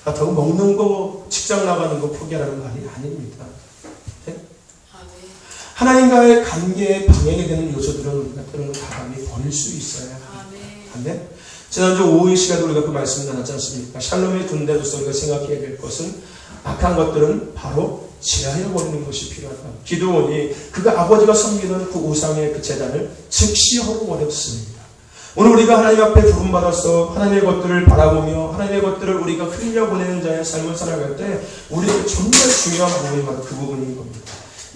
그렇다고 먹는 거, 직장 나가는 거 포기하라는 말이 아닙니다. 네? 하나님과의 관계에 방해가 되는 요소들은 우리가 때로는 가감히 버릴 수 있어야 합니다. 아멘. 지난주 오후의 시간에 우리가 그 말씀 나눴지 않습니까? 샬롬의 군대로서 우리가 생각해야 될 것은 악한 것들은 바로 제하여 버리는 것이 필요하다. 기드온이 그가 아버지가 섬기던 그 우상의 그 제단을 즉시 헐어버렸습니다. 오늘 우리가 하나님 앞에 부름받아서 하나님의 것들을 바라보며 하나님의 것들을 우리가 흘려보내는 자의 삶을 살아갈 때 우리에게 정말 중요한 부분이 바로 그 부분인 겁니다.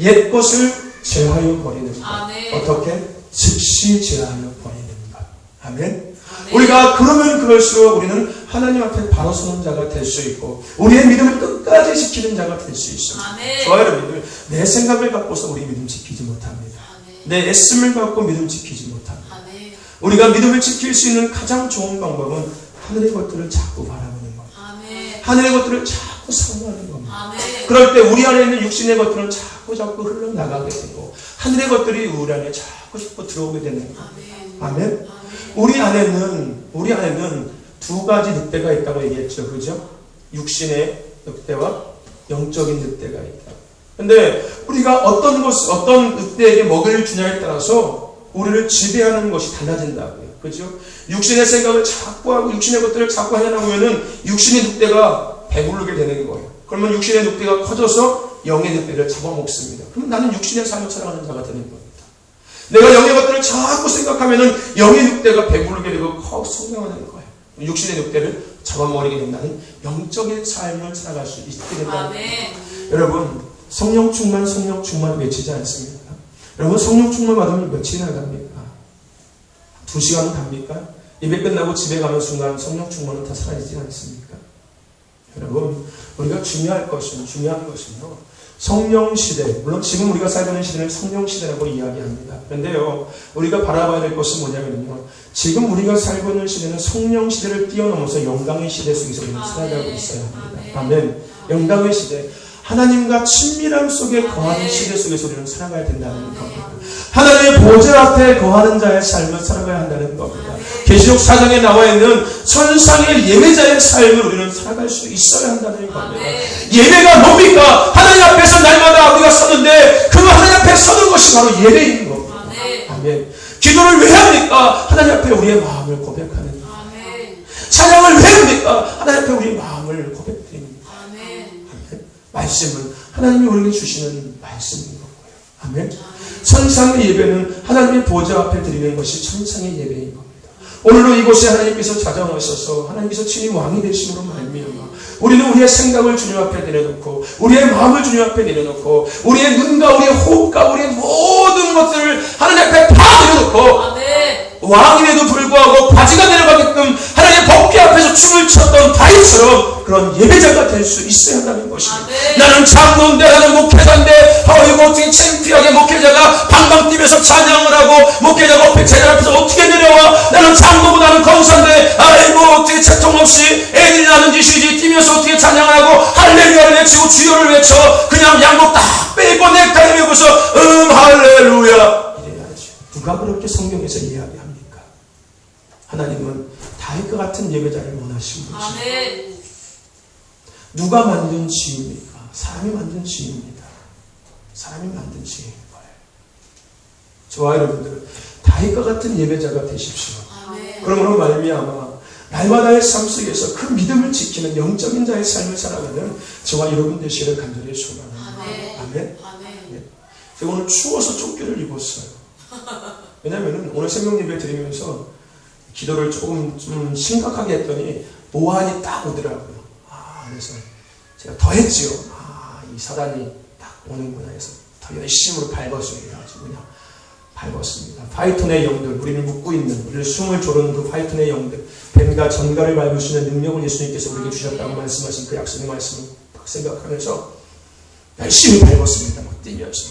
옛 것을 제하여 버리는 것. 아멘. 어떻게? 즉시 제하여 버리는 것. 아멘. 아멘. 우리가 그러면 그럴수록 우리는 하나님 앞에 바로 서는 자가 될 수 있고 우리의 믿음을 끝까지 지키는 자가 될 수 있습니다. 저와 여러분들, 내 생각을 갖고서 우리 믿음 지키지 못합니다. 아멘. 내 애씀을 갖고 믿음 지키지 못합니다. 우리가 믿음을 지킬 수 있는 가장 좋은 방법은 하늘의 것들을 자꾸 바라보는 것. 아멘. 하늘의 것들을 자꾸 사모하는 겁니다. 아멘. 그럴 때 우리 안에 있는 육신의 것들은 자꾸 흘러나가게 되고 하늘의 것들이 우리 안에 자꾸 들어오게 되는 거예요. 아멘. 아멘. 우리 안에는 두 가지 늑대가 있다고 얘기했죠. 그죠? 육신의 늑대와 영적인 늑대가 있다. 근데 우리가 어떤 늑대에게 먹이를 주냐에 따라서 우리를 지배하는 것이 달라진다고요. 그죠? 육신의 생각을 자꾸 하고 육신의 것들을 자꾸 하려고 하면은 육신의 늑대가 배부르게 되는 거예요. 그러면 육신의 늑대가 커져서 영의 늑대를 잡아먹습니다. 그러면 나는 육신의 삶을 살아가는 자가 되는 겁니다. 내가 영의 것들을 자꾸 생각하면은 영의 늑대가 배부르게 되고 커 성장하는 거예요. 육신의 늑대를 잡아먹게 된다는 영적인 삶을 살아갈 수 있게 된다는 거예요. 여러분, 성령 충만 외치지 않습니까? 여러분, 성령 충만 받으면 며칠이나 갑니까? 2시간 갑니까? 예배 끝나고 집에 가는 순간 성령 충만은 다 사라지지 않습니까? 여러분, 우리가 중요한 것은요, 성령 시대, 물론 지금 우리가 살고 있는 시대는 성령 시대라고 이야기합니다. 그런데요, 우리가 바라봐야 될 것은 뭐냐면요, 지금 우리가 살고 있는 시대는 성령 시대를 뛰어넘어서 영광의 시대 속에서 우리는 살아가고 있어야 합니다. 아멘. 영광의 시대. 하나님과 친밀함 속에 거하는 시대 속에서 우리는 살아가야 된다는 겁니다. 하나님의 보좌 앞에 거하는 자의 삶을 살아가야 한다는 겁니다. 계시록 4장에 나와 있는 천상의 예배자의 삶을 우리는 살아갈 수 있어야 한다는 겁니다. 예배가 뭡니까? 하나님 앞에서 날마다 우리가 서는데 그 하나님 앞에 서는 것이 바로 예배인 겁니다. 아멘. 기도를 왜 합니까? 하나님 앞에 우리의 마음을 고백하는 것. 찬양을 왜 합니까? 하나님 앞에 우리의 마음을 고백드립니다. 말씀은 하나님이 우리에게 주시는 말씀인 거고요. 아멘. 천상의 예배는 하나님의 보좌 앞에 드리는 것이 천상의 예배인 겁니다. 오늘도 이곳에 하나님께서 찾아오셔서 하나님께서 친히 왕이 되심으로 말미암아 우리는 우리의 생각을 주님 앞에 내려놓고 우리의 마음을 주님 앞에 내려놓고 우리의 눈과 우리의 호흡과 우리의 모든 것들을 하나님 앞에 다 내려놓고 왕임에도 불구하고 바지가 내려가게끔 하나님의 법궤 앞에서 춤을 췄던 다윗처럼 그런 예배자가 될 수 있어야 한다는 것입니다. 나는 장로인데 나는 목회자인데 이거 어떻게 창피하게 목회자가 방방 뛰면서 찬양을 하고 목회자가 제자 앞에서 어떻게 내려와 나는 장로고 나는 권사인데 아이고 어떻게 채통 없이 애들이 나는 짓이지 뛰면서 어떻게 찬양을 하고 할렐루야를 외치고 주여를 외쳐 그냥 양복 딱 빼고 넥타이 메고서 할렐루야 이래야지. 누가 그렇게 성경에서 이야기합니까? 하나님은 다윗과 같은 예배자를 원하시는 것입니다. 누가 만든 지입니까? 사람이 만든 지입니다. 사람이 만든 지인 거예요. 저와 여러분들 다윗과 같은 예배자가 되십시오. 그러므로 말미암아 날마다의 삶 속에서 그 믿음을 지키는 영적인 자의 삶을 살아가는 저와 여러분 되시기를 간절히 소망합니다. 아멘. 네. 제가 오늘 추워서 조끼를 입었어요. 왜냐하면 오늘 새벽 예배 드리면서 기도를 조금 좀 심각하게 했더니 보안이 딱 오더라고요. 그래서 제가 더 했지요. 이 사단이 딱 오는구나 해서 더 열심으로 밟았습니다. 그냥 밟았습니다. 파이톤의 영들, 우리를 묶고 있는, 우리를 숨을 조르는 그 파이톤의 영들, 뱀과 전갈을 밟을 수 있는 능력을 예수님께서 우리에게 주셨다고 말씀하신 그 약속의 말씀을 딱 생각하면서 열심히 밟았습니다. 막 뛰면서.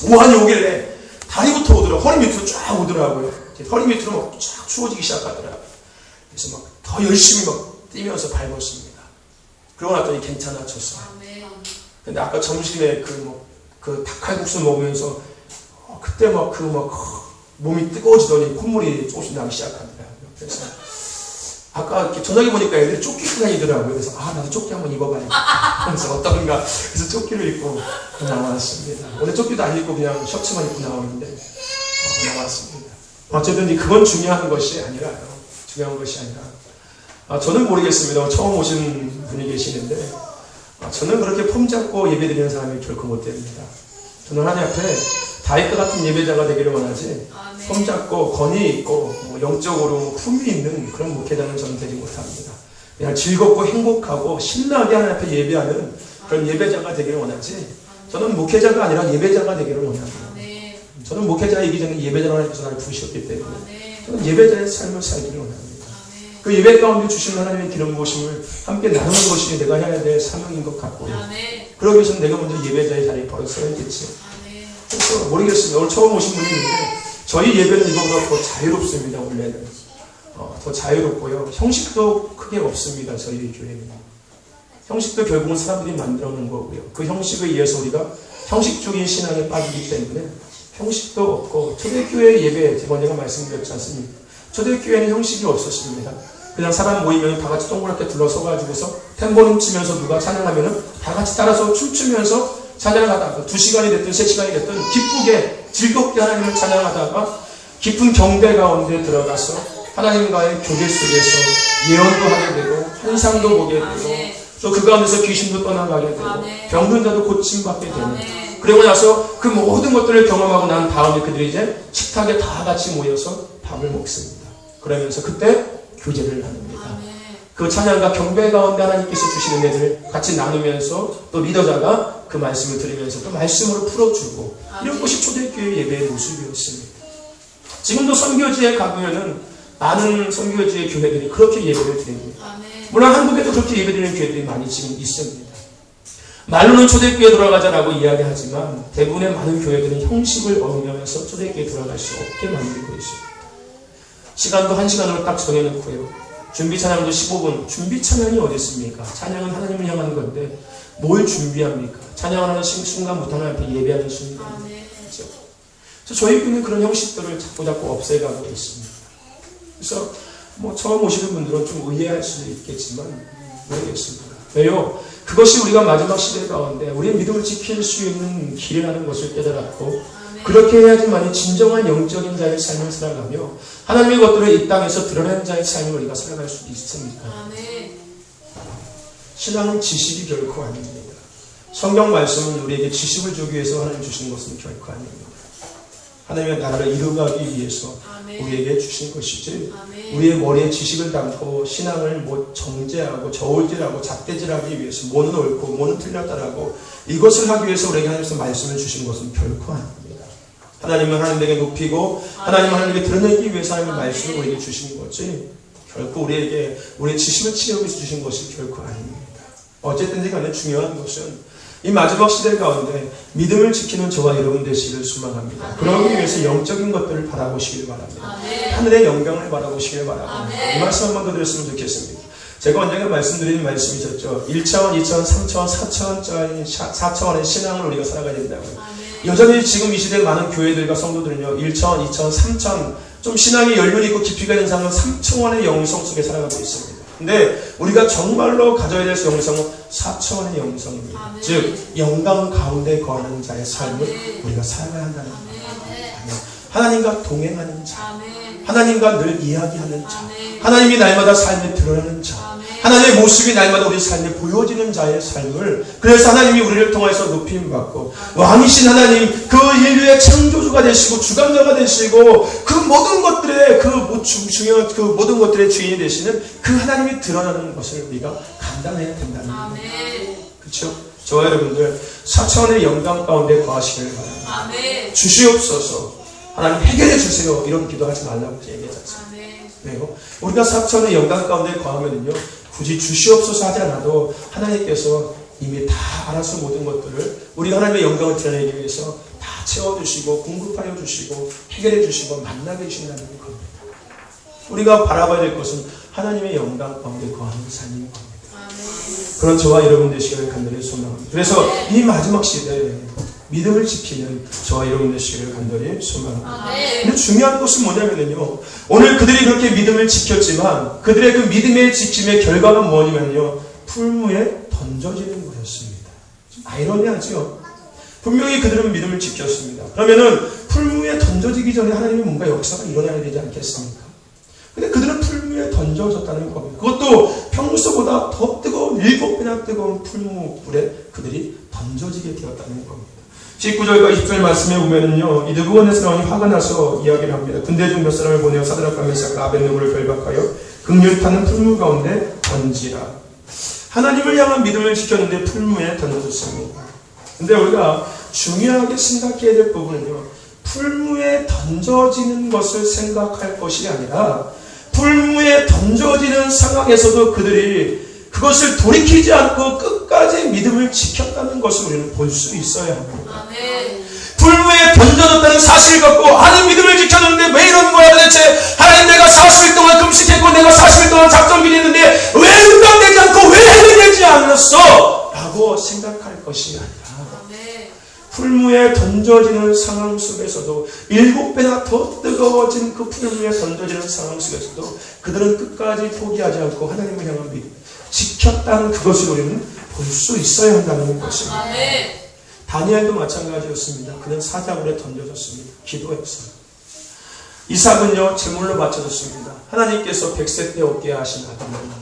보안이 오길래 다리부터 오더라고요. 허리 밑으로 쫙 오더라고요. 허리 밑으로 막 쫙 추워지기 시작하더라고요. 그래서 막 더 열심히 막 뛰면서 밟았습니다. 그러고 났더니 괜찮아졌어요. 근데 아까 점심에 그 닭칼국수 먹으면서 그때 몸이 뜨거워지더니 콧물이 조금씩 나기 시작하더라고요. 그래서 아까 이렇게 저녁에 보니까 애들이 조끼 입고 다니더라고요. 그래서 나도 조끼 한번 입어봐야겠다. 그래서 어떤가. 그래서 조끼를 입고 나왔습니다. 오늘 조끼도 안 입고 그냥 셔츠만 입고 나오는데 나왔습니다. 어쨌든 그건 중요한 것이 아니라요. 중요한 것이 아니라 저는 모르겠습니다. 처음 오신 분이 계시는데 저는 그렇게 폼 잡고 예배드리는 사람이 결코 못 됩니다. 저는 하나님 앞에 다윗과 같은 예배자가 되기를 원하지 폼 잡고 권위 있고 영적으로 품위 있는 그런 목회자는 저는 되지 못합니다. 그냥 즐겁고 행복하고 신나게 하나님 앞에 예배하는 그런 예배자가 되기를 원하지 저는 목회자가 아니라 예배자가 되기를 원합니다. 저는 목회자이기 전에 예배자로 하나님께서 나를 부르셨기 때문에 저는 예배자의 삶을 살기를 원합니다. 그 예배 가운데 주신 하나님의 기름 부으심을 함께 나누는 것이 내가 해야 될 사명인 것 같고요. 그러기 위해서는 내가 먼저 예배자의 자리에 바로 서야겠지요. 그래서 모르겠습니다. 오늘 처음 오신 분이 있는데 저희 예배는 이거보다 더 자유롭습니다. 원래는 더 자유롭고요. 형식도 크게 없습니다. 저희 교회는 형식도 결국은 사람들이 만들어 놓은 거고요. 그 형식에 의해서 우리가 형식적인 신앙에 빠지기 때문에 형식도 없고 초대교회 예배 제가 언젠가 말씀드렸지 않습니까? 초대교회는 형식이 없었습니다. 그냥 사람 모이면 다 같이 동그랗게 둘러서가지고서 탬버린 치면서 누가 찬양하면은 다 같이 따라서 춤추면서 찬양을 하다가 2시간이 됐든 3시간이 됐든 기쁘게 즐겁게 하나님을 찬양하다가 깊은 경배 가운데 들어가서 하나님과의 교제 속에서 예언도 하게 되고 환상도 보게 되고 또 그 가운데서 귀신도 떠나가게 되고 병든 자도 고침받게 되는 그리고 나서 그 모든 것들을 경험하고 난 다음에 그들이 이제 식탁에 다 같이 모여서 밥을 먹습니다. 그러면서 그때 교제를 합니다. 그 찬양과 경배 가운데 하나님께서 주시는 애들 같이 나누면서 또 리더자가 그 말씀을 들으면서 또 말씀으로 풀어주고 이런 것이 초대교회 예배의 모습이었습니다. 지금도 선교지에 가보면은 많은 선교지의 교회들이 그렇게 예배를 드립니다. 물론 한국에도 그렇게 예배드리는 교회들이 많이 지금 있습니다. 말로는 초대교회 돌아가자라고 이야기하지만 대부분의 많은 교회들은 형식을 어기면서 초대교회 돌아갈 수 없게 만들고 있습니다. 시간도 1시간으로 딱 정해놓고요. 준비 찬양도 15분. 준비 찬양이 어디 있습니까? 찬양은 하나님을 향하는 건데 뭘 준비합니까? 찬양하는 순간부터 하나님 앞에 예배하는 순간이죠. 그래서 저희 교회는 그런 형식들을 자꾸 없애가고 있습니다. 그래서 처음 오시는 분들은 좀 의아할 수도 있겠지만 모르겠습니다. 왜요? 그것이 우리가 마지막 시대 가운데 우리의 믿음을 지킬 수 있는 길이라는 것을 깨달았고, 그렇게 해야지만이 진정한 영적인 자의 삶을 살아가며 하나님의 것들을 이 땅에서 드러내는 자의 삶을 우리가 살아갈 수 있습니다. 신앙은 지식이 결코 아닙니다. 성경 말씀은 우리에게 지식을 주기 위해서 하나님 주신 것은 결코 아닙니다. 하나님의 나라를 이루가기 위해서 우리에게 주신 것이지, 우리의 머리에 지식을 담고 신앙을 정죄하고 저울질하고 잣대질하기 위해서 뭐는 옳고 뭐는 틀렸다라고 이것을 하기 위해서 우리에게 하나님께서 말씀을 주신 것은 결코 아닙니다. 하나님은 하나님에게 높이고 하나님은 하나님에게 드러내기 위해서 하나님의 말씀을 우리에게 주신 거지, 결코 우리에게 우리의 지식을 치려고 해서 주신 것이 결코 아닙니다. 어쨌든지 간에 중요한 것은 이 마지막 시대 가운데 믿음을 지키는 저와 여러분 되시기를 소망합니다. 그러기 위해서 영적인 것들을 바라보시길 바랍니다. 하늘의 영광을 바라보시길 바랍니다. 이 말씀 한번 더 드렸으면 좋겠습니다. 제가 언젠가 말씀드린 말씀이 있었죠. 1차원, 2차원, 3차원, 4차원의 신앙을 우리가 살아가야 된다고요. 여전히 지금 이 시대 많은 교회들과 성도들은요, 1차원, 2차원, 3차원, 좀 신앙이 연륜이 있고 깊이가 있는 사람은 3차원의 영성 속에 살아가고 있습니다. 근데 우리가 정말로 가져야 될 영성은 4차원의 영성입니다. 즉 영광 가운데 거하는 자의 삶을 우리가 살아가야 한다는 겁니다. 하나님과 동행하는 자, 하나님과 늘 이야기하는 자, 하나님이 날마다 삶에 드러나는 자, 하나님의 모습이 날마다 우리 삶에 보여지는 자의 삶을, 그래서 하나님이 우리를 통해서 높임받고 왕이신 하나님, 그 인류의 창조주가 되시고 주관자가 되시고 그 모든 것들의 중요한 그 모든 것들의 주인이 되시는 그 하나님이 드러나는 것을 우리가 감당해야 된다는 겁니다. 그렇죠? 저와 여러분들 4차원의 영광 가운데 거하시길 바랍니다. 주시옵소서, 하나님 해결해 주세요, 이런 기도하지 말라고 얘기하지 않습니다. 왜요? 우리가 4차원의 영광 가운데 거하면요, 굳이 주시옵소서 하지 않아도 하나님께서 이미 다 알아서 모든 것들을 우리가 하나님의 영광을 드러내기 위해서 다 채워주시고 공급하여 주시고 해결해 주시고 만나게 해주신다는 겁니다. 우리가 바라봐야 될 것은 하나님의 영광 가운데 거하는 삶인 겁니다. 그런 저와 여러분 되시기를 간절히 소망합니다. 그래서 이 마지막 시대에 믿음을 지키는 저와 여러분 되시기를 간절히 소망합니다. 근데 중요한 것은 뭐냐면요, 오늘 그들이 그렇게 믿음을 지켰지만 그들의 그 믿음의 지킴의 결과가 뭐냐면요, 풀무에 던져지는 거였습니다. 좀 아이러니하죠? 분명히 그들은 믿음을 지켰습니다. 그러면은 풀무에 던져지기 전에 하나님이 뭔가 역사가 일어나야 되지 않겠습니까? 근데 그들은 풀무에 던져졌다는 겁니다. 그것도 평소보다 더 뜨거운 7배나 뜨거운 풀무불에 그들이 던져지게 되었다는 겁니다. 19절과 20절 말씀에 보면은요, 이 느부갓네살 왕이 화가 나서 이야기를 합니다. 군대 중 몇 사람을 보내어 사드락과 메삭과 아벳느고를 결박하여 극렬 타는 풀무 가운데 던지라. 하나님을 향한 믿음을 지켰는데 풀무에 던져졌습니다. 근데 우리가 중요하게 생각해야 될 부분은요, 풀무에 던져지는 것을 생각할 것이 아니라 풀무에 던져지는 상황에서도 그들이 그것을 돌이키지 않고 끝까지 믿음을 지켰다는 것을 우리는 볼 수 있어야 합니다. 풀무에 던져졌다는 사실을 갖고 하나님 믿음을 지켰는데 왜 이런 거야 도대체, 하나님 내가 40일 동안 금식했고 내가 40일 동안 작정기도 했는데 왜 응답되지 않고 왜 해결되지 않았어? 라고 생각할 것이 아니라 풀무에 던져지는 상황 속에서도 7배나 더 뜨거워진 그 풀무에 던져지는 상황 속에서도 그들은 끝까지 포기하지 않고 하나님을 향한 믿음 지켰다는 그것을 우리는 볼 수 있어야 한다는 것입니다. 다니엘도 마찬가지였습니다. 그는 사자굴에 던져졌습니다. 기도했어요. 이삭은요, 제물로 바쳐졌습니다. 하나님께서 100세 때 얻게 하신 아들입니다.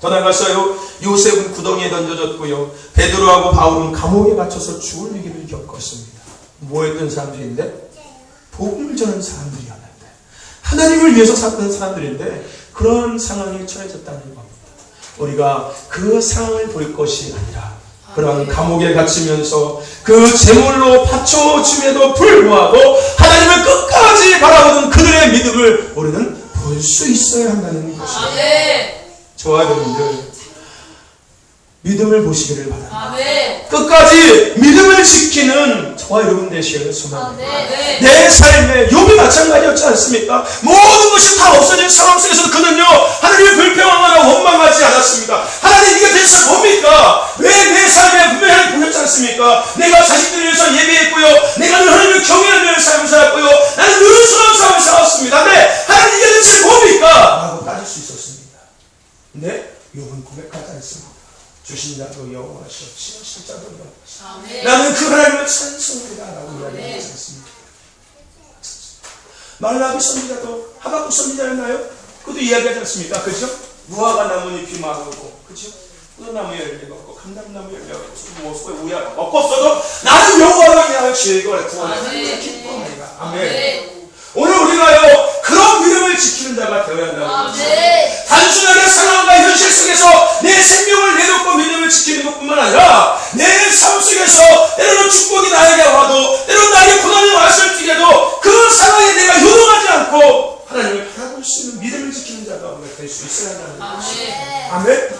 더 나아가서요, 요셉은 구덩이에 던져졌고요, 베드로하고 바울은 감옥에 갇혀서 죽을 위기를 겪었습니다. 뭐 했던 사람들인데? 복음을 전하는 사람들이었는데, 하나님을 위해서 살던 사람들인데 그런 상황에 처해졌다는 겁니다. 우리가 그 상황을 볼 것이 아니라 그런 감옥에 갇히면서 그 제물로 바쳐줌에도 불구하고 하나님을 끝까지 바라보는 그들의 믿음을 우리는 볼 수 있어야 한다는 것입니다. 저와 여러분들 믿음을 보시기를 바랍니다. 끝까지 믿음을 지키는 저와 여러분 되시기를 소망합니다. 내 삶에 욥이 마찬가지였지 않습니까? 모든 것이 다 없어진 상황 속에서도 그는요, 하나님을 불평하거나 원망하지 않았습니다. 하나님 이게 대체 뭡니까? 왜 내 삶에 분명히 하나님 보셨지 않습니까? 내가 자식들을 위해서 예배했고요, 내가 늘 하나님을 경외하는 삶을 살았고요, 나는 늘 순한 삶을 살았습니다. 근데 하나님 이게 대체 욥은 고백하지 않습니다. 주신 자도 여호와시오 치우신 자도 여호와시오. 아멘. 나는 그 하나님을 찬송합니다 라고 이야기하지 않습니다. 말라기 선지자도 하박국 선지자였나요? 그것도 이야기하지 않습니까? 그죠? 무화과 나무잎이 마르고, 그죠? 포도나무 열매가 없고 감람나무 열매가 없고 모습에 우야가 없었어도 나는 여호와를 위하여 즐거워 구원하는 기쁨이다. 아멘. 오늘 우리가요 그런 믿음을 지키는 자가 되어야 한다고. 단순하게 상황과 현실 속에서 내 생명을 내놓고 믿음을 지키는 것뿐만 아니라 내 삶 속에서 때로는 축복이 나에게 와도 때로는 나에게 고난이 왔을 때에도 그 상황에 내가 요동하지 않고 하나님을 바라볼 수 있는 믿음을 지키는 자가 우리가 될 수 있어야 한다는 것입니다. 아멘.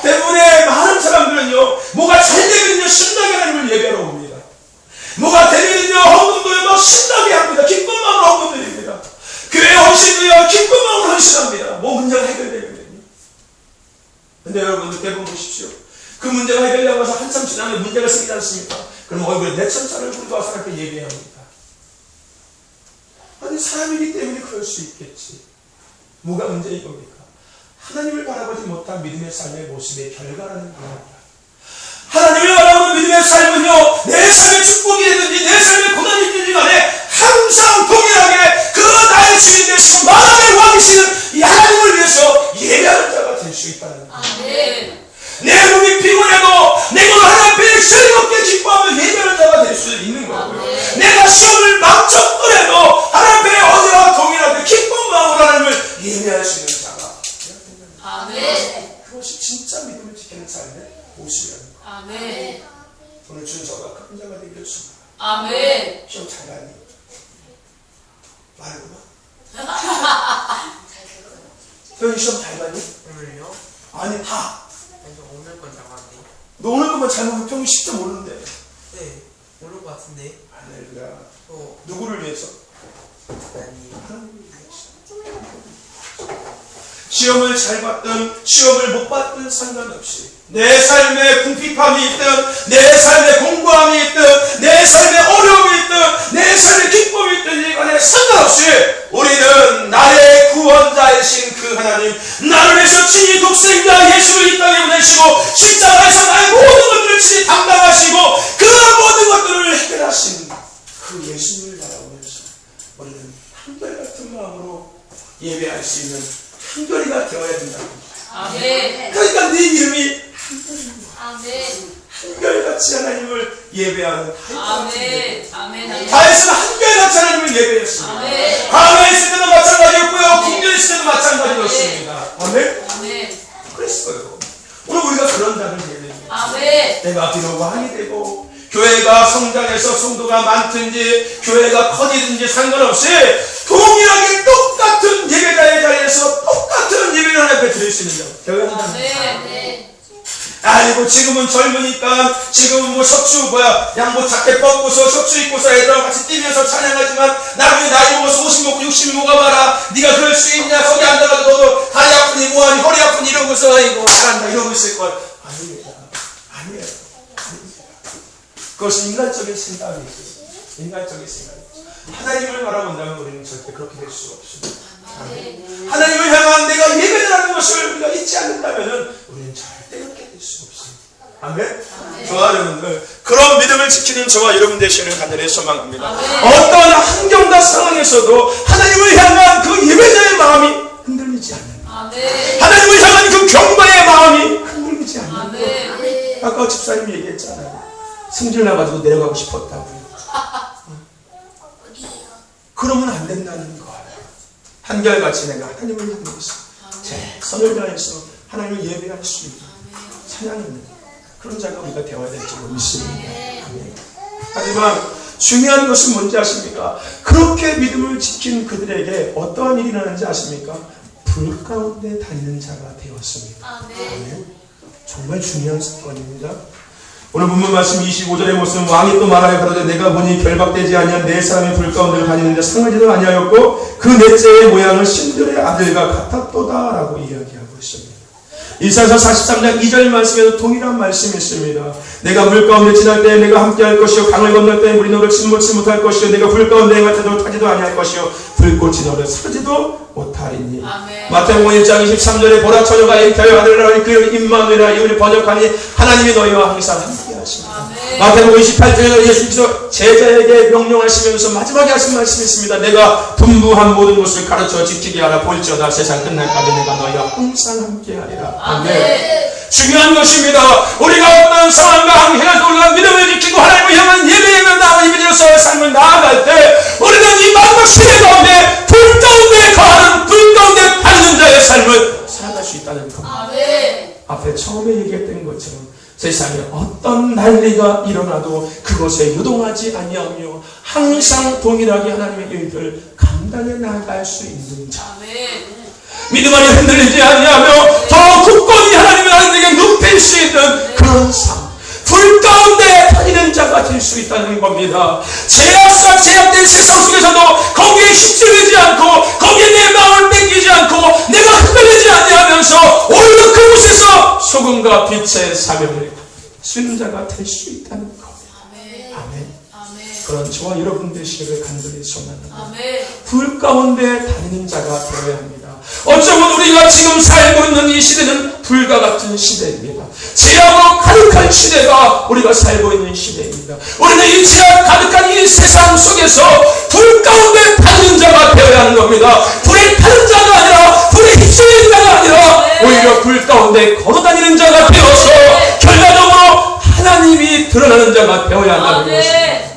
때문에 많은 사람들은요 뭐가 잘 되면요 신나게 하나님을 예배하러 옵니다. 뭐가 되면요 헌금도요 막 신나게 합니다. 기쁜 마음으로 헌금 드립니다. 교회 헌신도요 기쁜 마음으로 헌신합니다. 뭐 문제가 해결되거든요. 근데 여러분들 대부분 보십시오. 그 문제가 해결되고 나서 한참 지나면 문제가 생기지 않습니까? 그럼 얼굴에 내 천사를 부르고 와서 하나님께 예배합니다. 아니 사람이기 때문에 그럴 수 있겠지. 뭐가 문제인 겁니까? 하나님을 바라보지 못한 믿음의 삶의 모습의 결과라는 겁니다. 하나님을 바라보는 믿음의 삶은요 내 삶의 축복이 되든지 내 삶의 고난이 되든지 간에 항상 동일하게 그 나의 주인 되시고 만왕의 왕이시는 이 하나님을 위해서 예배하는 자가 될 수 있다는 겁니다. 내 몸이 피곤해도 내 몸을 하나님 앞에 즐겁게 기뻐하며 예배하는 자가 될 수 있는 거고요. 내가 시험을 망쳤더라도 하나님 앞에 어제와 동일하게 기쁜 마음으로 하나님을 예배할 수 있는 자가 아멘. 그것이 진짜 믿음을 지키는 삶의 모습이라는 거예요. 아멘. 오늘 준서가 큰 자가 되기를 축원합니다. 아멘. 시험 잘 가니? 말구나. 너희 시험 잘 가니? 오늘요? 아니 다. 아니 저 오늘 건 잡았는데. 너 오늘 것만 잘못하면 평균 10점 오르는데. 네 오늘 것 같은데. 할렐루야. 저 누구를 위해서? 아니 하나님을 위해서. 시험을 잘 봤든 시험을 못 봤든 상관없이 내 삶에 궁핍함이 있든 내 삶에 공고함이 있든 내 삶에 어려움이 있든 내 삶에 기쁨이 있든 이간에 상관없이 우리는 나의 구원자이신 그 하나님 나를 위해서 친히 독생자 예수를 이 땅에 보내시고 십자가에서 나의 모든 것들을 친히 담당하시고 그 모든 것들을 해결하신 그 예수님을 바라보면서 우리는 한결같은 마음으로 예배할 수 있는 한결이가 되어야 된다고. 아멘. 그러니까 네 이름이 아멘. 한결같이 하나님을 예배하는 아멘. 아멘. 다윗은 한결같이 하나님을 예배했습니다. 아멘. 광야에 있을 때도 마찬가지였고요 궁전에 있을 때도 마찬가지였습니다. 아멘. 아멘. 그랬어요. 오늘 우리가 그런 자를 예배합니다. 아멘. 내가 비록 왕이 되고 교회가 성장해서 성도가 많든지 교회가 커지든지 상관없이 동일하게 똑같은 예배자의 자리에서 똑같은 예배를 하나님 앞에 드릴 수 있는 자 되어야 한다는 아멘. 아니고 지금은 젊으니까 지금은 뭐 셔츠 양복 자켓 벗고서 셔츠 입고서 애들하고 같이 뛰면서 찬양하지만 나중에 나이 먹어서 50 먹고 60 먹어봐라 네가 그럴 수 있냐 거기 앉아가지고 너도 다리 아프니 뭐하니 허리 아프니 이러고서 아이고 잘한다 이러고 있을 걸 아닙니다. 아니에요. 그것은 인간적인 생각이죠. 인간적인 생각이죠. 하나님을 바라본다면 우리는 절대 그렇게 될 수가 없습니다. 하나님을 향한 내가 예배라는 것을 우리가 잊지 않는다면 우리는 절대 그렇게 될 수가 없습니다. 아멘? 저와 여러분들 그런 믿음을 지키는 저와 여러분 되시기를 간절히 소망합니다. 어떠한 환경과 상황에서도 하나님을 향한 그 예배자의 마음이 흔들리지 않는 하나님을 향한 그 경배의 마음이 흔들리지 않는 아까 집사님이 얘기했잖아요. 승질 나가지고 내려가고 싶었다고요. 그러면 안 된다는 거예요. 한결같이 내가 하나님을 향해서 최선을 다해서 하나님을 예배할 수 있는 찬양하는 그런 자가 우리가 되어야 될지 믿습니다. 하지만 중요한 것은 뭔지 아십니까? 그렇게 믿음을 지킨 그들에게 어떠한 일이 일어나는지 아십니까? 불 가운데 다니는 자가 되었습니다. 아멘. 정말 중요한 사건입니다. 오늘 본문 말씀 25절의 모습은 왕이 또 말하여 가로되 내가 보니 결박되지 아니한 네 사람이 불 가운데를 다니는데 상하지도 아니하였고 그 넷째의 모양은 신들의 아들과 같았도다 라고 이야기하고 있습니다. 이사야서 43장 2절 말씀에도 동일한 말씀이 있습니다. 내가 물 가운데 지날 때 내가 함께할 것이요 강을 건널 때 물이 너를 침몰치 못할 것이요 내가 불 가운데 행하여도 타지도 아니할 것이요 불꽃이 너를 사지도 못하리니. 아멘. 마태복음 1장 23절에 보라 처녀가 잉태하여 아들을 그 임마누엘이라 이름을 번역하니 하나님이 너희와 항상 함께 하십니다. 아멘. 마태복음 28절에 예수께서 제자에게 명령하시면서 마지막에 하신 말씀이 있습니다. 내가 분부한 모든 것을 가르쳐 지키게 하라. 볼지어다 세상 끝날까지 내가 너희와 항상 함께 하리라. 아멘. 중요한 것입니다. 우리가 어떤 상황과 항해가 놀란 믿음을 지키고 하나님을 향한 예배에만 나아가 예배되어서 삶을 나아갈 때 우리는 이 마지막 시대 가운데 불 가운데 거하는 불 가운데 다니는 자의 삶을 살아갈 수 있다는 겁니다. 아멘. 앞에 처음에 얘기했던 것처럼 세상에 어떤 난리가 일어나도 그것에 유동하지 아니하며 항상 동일하게 하나님의 일들을 감당해 나갈 수 있는 자. 아멘. 믿음 안에 흔들리지 아니하며 더 굳건히 하나님의 하나님에게 눕힐 수 있는 그런 삶. 불 가운데 다니는 자가 될 수 있다는 겁니다. 제약된 세상 속에서도 거기에 힘들이지 않고 거기에 내 마음을 뺏기지 않고 내가 흔들리지 아니하면서 오히려 그곳에서 소금과 빛의 사명을 쓰는 자가 될 수 있다는 겁니다. 아멘. 아멘. 아멘. 그런 저와 여러분 되시기를 간절히 소망합니다. 아멘. 불 가운데 다니는 자가 되어야 합니다. 어쩌면 우리가 지금 살고 있는 이 시대는 불과 같은 시대입니다. 제약으로 가득한 시대가 우리가 살고 있는 시대입니다. 우리는 이 제약 가득한 이 세상 속에서 불 가운데 다니는 자가 되어야 하는 겁니다. 불에 타는 자가 아니라 불에 휩쓸리는 자가 아니라 오히려 불 가운데 걸어다니는 자가 되어서 결과적으로 하나님이 드러나는 자가 되어야 한다는 것입니다.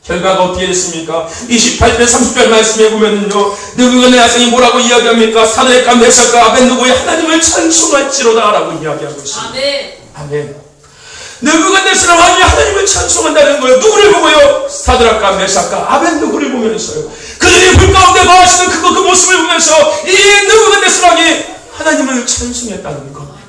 결과가 어떻게 됐습니까? 28절 30절 말씀해 보면요, 느부갓네 아상이 뭐라고 이야기합니까? 사드락과 메삭과 아벤느고의 하나님을 찬송할지로다 라고 이야기하고 있습니다. 아멘. 아멘. 느부갓네살은 왕이 하나님을 찬송한다는 거예요. 누구를 보고요? 사드락과 메삭과 아벤느고를 보면서요. 그들이 불 가운데 거하시는 그 모습을 보면서 이 느부갓네살 왕이 하나님을 찬송했다는 겁니다.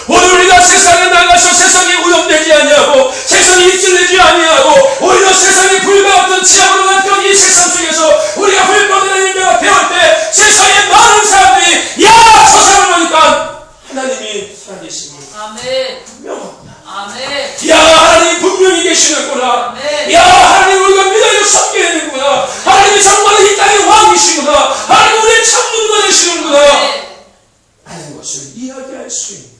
오늘 우리가 세상에 나가서 세상에 오염되지 아니하고 세상에 이끌리지 아니하고 오히려 세상에 불과 같은 지하로 같은 이 세상 속에서 우리가 불 가운데 다니는 자가 되을 때 세상에 많은 사람들이 야! 저 사람을 보니까 하나님이 살아계시니 아멘. 분명합니다. 아멘. 야! 하나님이 분명히 계시는구나. 아멘. 야! 하나님 우리가 믿어야 섬겨야 되는구나. 하나님이 정말 이 땅의 왕이시구나. 하나님 우리의 참누가 되시는구나 하는 것을 이야기할 수 있는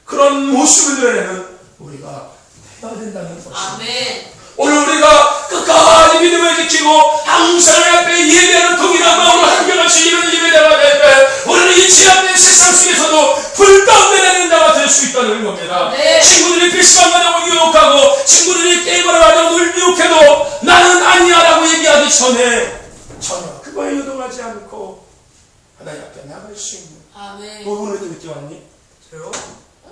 그런 모습을 드러내는 우리가 해야 된다는 것입니다. 아멘. 오늘 우리가 끝까지 믿음을 지키고 항상 앞에 예배하는 동일한 마음으로 한결같이 예배자가 될 때 우리는 이 지하된 세상 속에서도 불 가운데 되는 자가 될 수 있다는 겁니다. 네. 친구들이 PC방 가자고 유혹하고 친구들이 게임을 하자고 늘 유혹해도 나는 아니야 라고 얘기하기 전에 전혀 그거에 유동하지 않고 하나님 앞에 나갈 수 있는 아멘. 너 오늘도 늦게 왔니? 저요?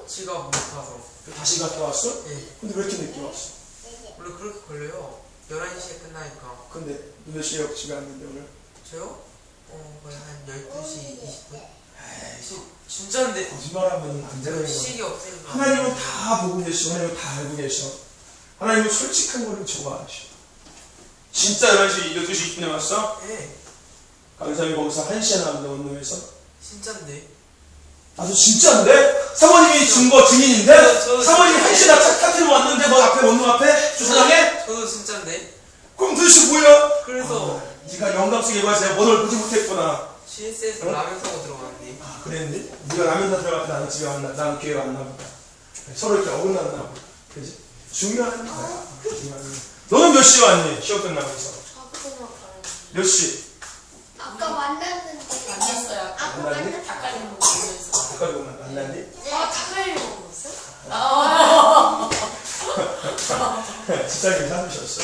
지갑 못 타서. 다시 갔다 왔어? 네. 근데 왜 이렇게 늦게 왔어? 원래 그렇게 걸려요. 11시에 끝나니까. 근데 몇 시에 집에 왔는데 오늘? 저요? 거의 한 12시 20분? 에이, 진짜인데. 거짓말하면 안 되는 거야. 식이 없으니까. 하나님은 다 보고 계시고 하나님은 다 알고 계셔. 하나님은 솔직한 거를 좋아하셔. 진짜 11시 12시 20분에 왔어? 네. 강사님이 거기서 1시에 나왔는데 원룸에서? 진짜인데. 나도 진짜인데? 사모님이 증거 증인인데? 사모님이 1시에 나 차 타고 왔는데 너 앞에 원룸 앞에? 주차장에? 저도 진짜인데. 그럼 도대체 뭐야? 그래서 네가 영감 속에 와서 내가 너를 보지 못했구나. CS에서 라면 사고 들어갔는데. 아 그랬니? 네가 라면 사 들어갈 때 나는 집에 왔나? 나는 교회 왔나 보다. 서로 이렇게 어긋났나 보다. 그지? 중요한 거야. 중요한 거야. 너는 몇 시에 왔니? 시험 끝나고 있어. 몇 시? 아까 만났는데 만났어요. 아까 만났니? 만났어. 닭갈비 먹으면서. 아까 누구 만났니? 닭갈비 먹었어요? 집사님이 사주셨어.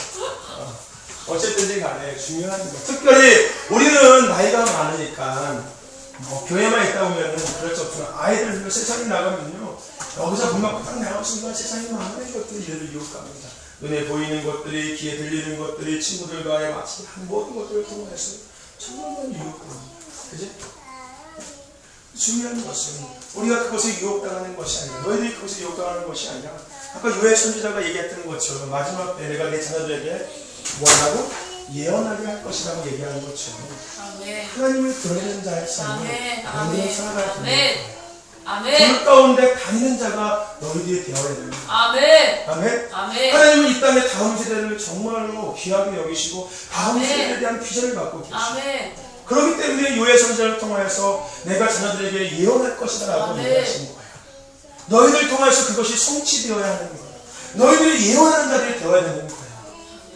어쨌든지 간에 중요한 거. 특별히 우리는 나이가 많으니까 뭐 교회만 있다 보면은 그럴 수 없지만 아이들 세상에 나가면요 여기서 문 막고 딱 나가는 순간 세상에 많은 것들이 얘를 유혹합니다. 눈에 보이는 것들이, 귀에 들리는 것들이, 친구들과의 마치 모든 것들을 통해서 정말 많이 유혹합니다. 그지? 중요한 것은 우리가 그것에 유혹당하는 것이 아니라 너희들이 그것에 유혹당하는 것이 아니라 아까 요엘 선지자가 얘기했던 것처럼 마지막 때 내가 내 자녀들에게 뭐하라고? 예언하게 할 것이라고 얘기하는 것처럼 아멘. 하나님을 드러내는 자의 삶을 아멘. 우리는 아멘. 살아갈 아멘. 텐데 아멘. 불 가운데 다니는 자가 너희들이 되어야 됩니다. 아멘. 아멘. 아멘. 하나님은 이 땅의 다음 세대를 정말로 귀하게 여기시고 다음 아멘. 세대에 대한 비전을 갖고 계시고 아멘. 그렇기 때문에 요엘 선지자를 통하여서 내가 자녀들에게 예언할 것이다 라고 아멘. 얘기하시는 거예요. 너희들 통해서 그것이 성취되어야 하는 거예요. 너희들이 예언하는 자들이 되어야 되는 거예요.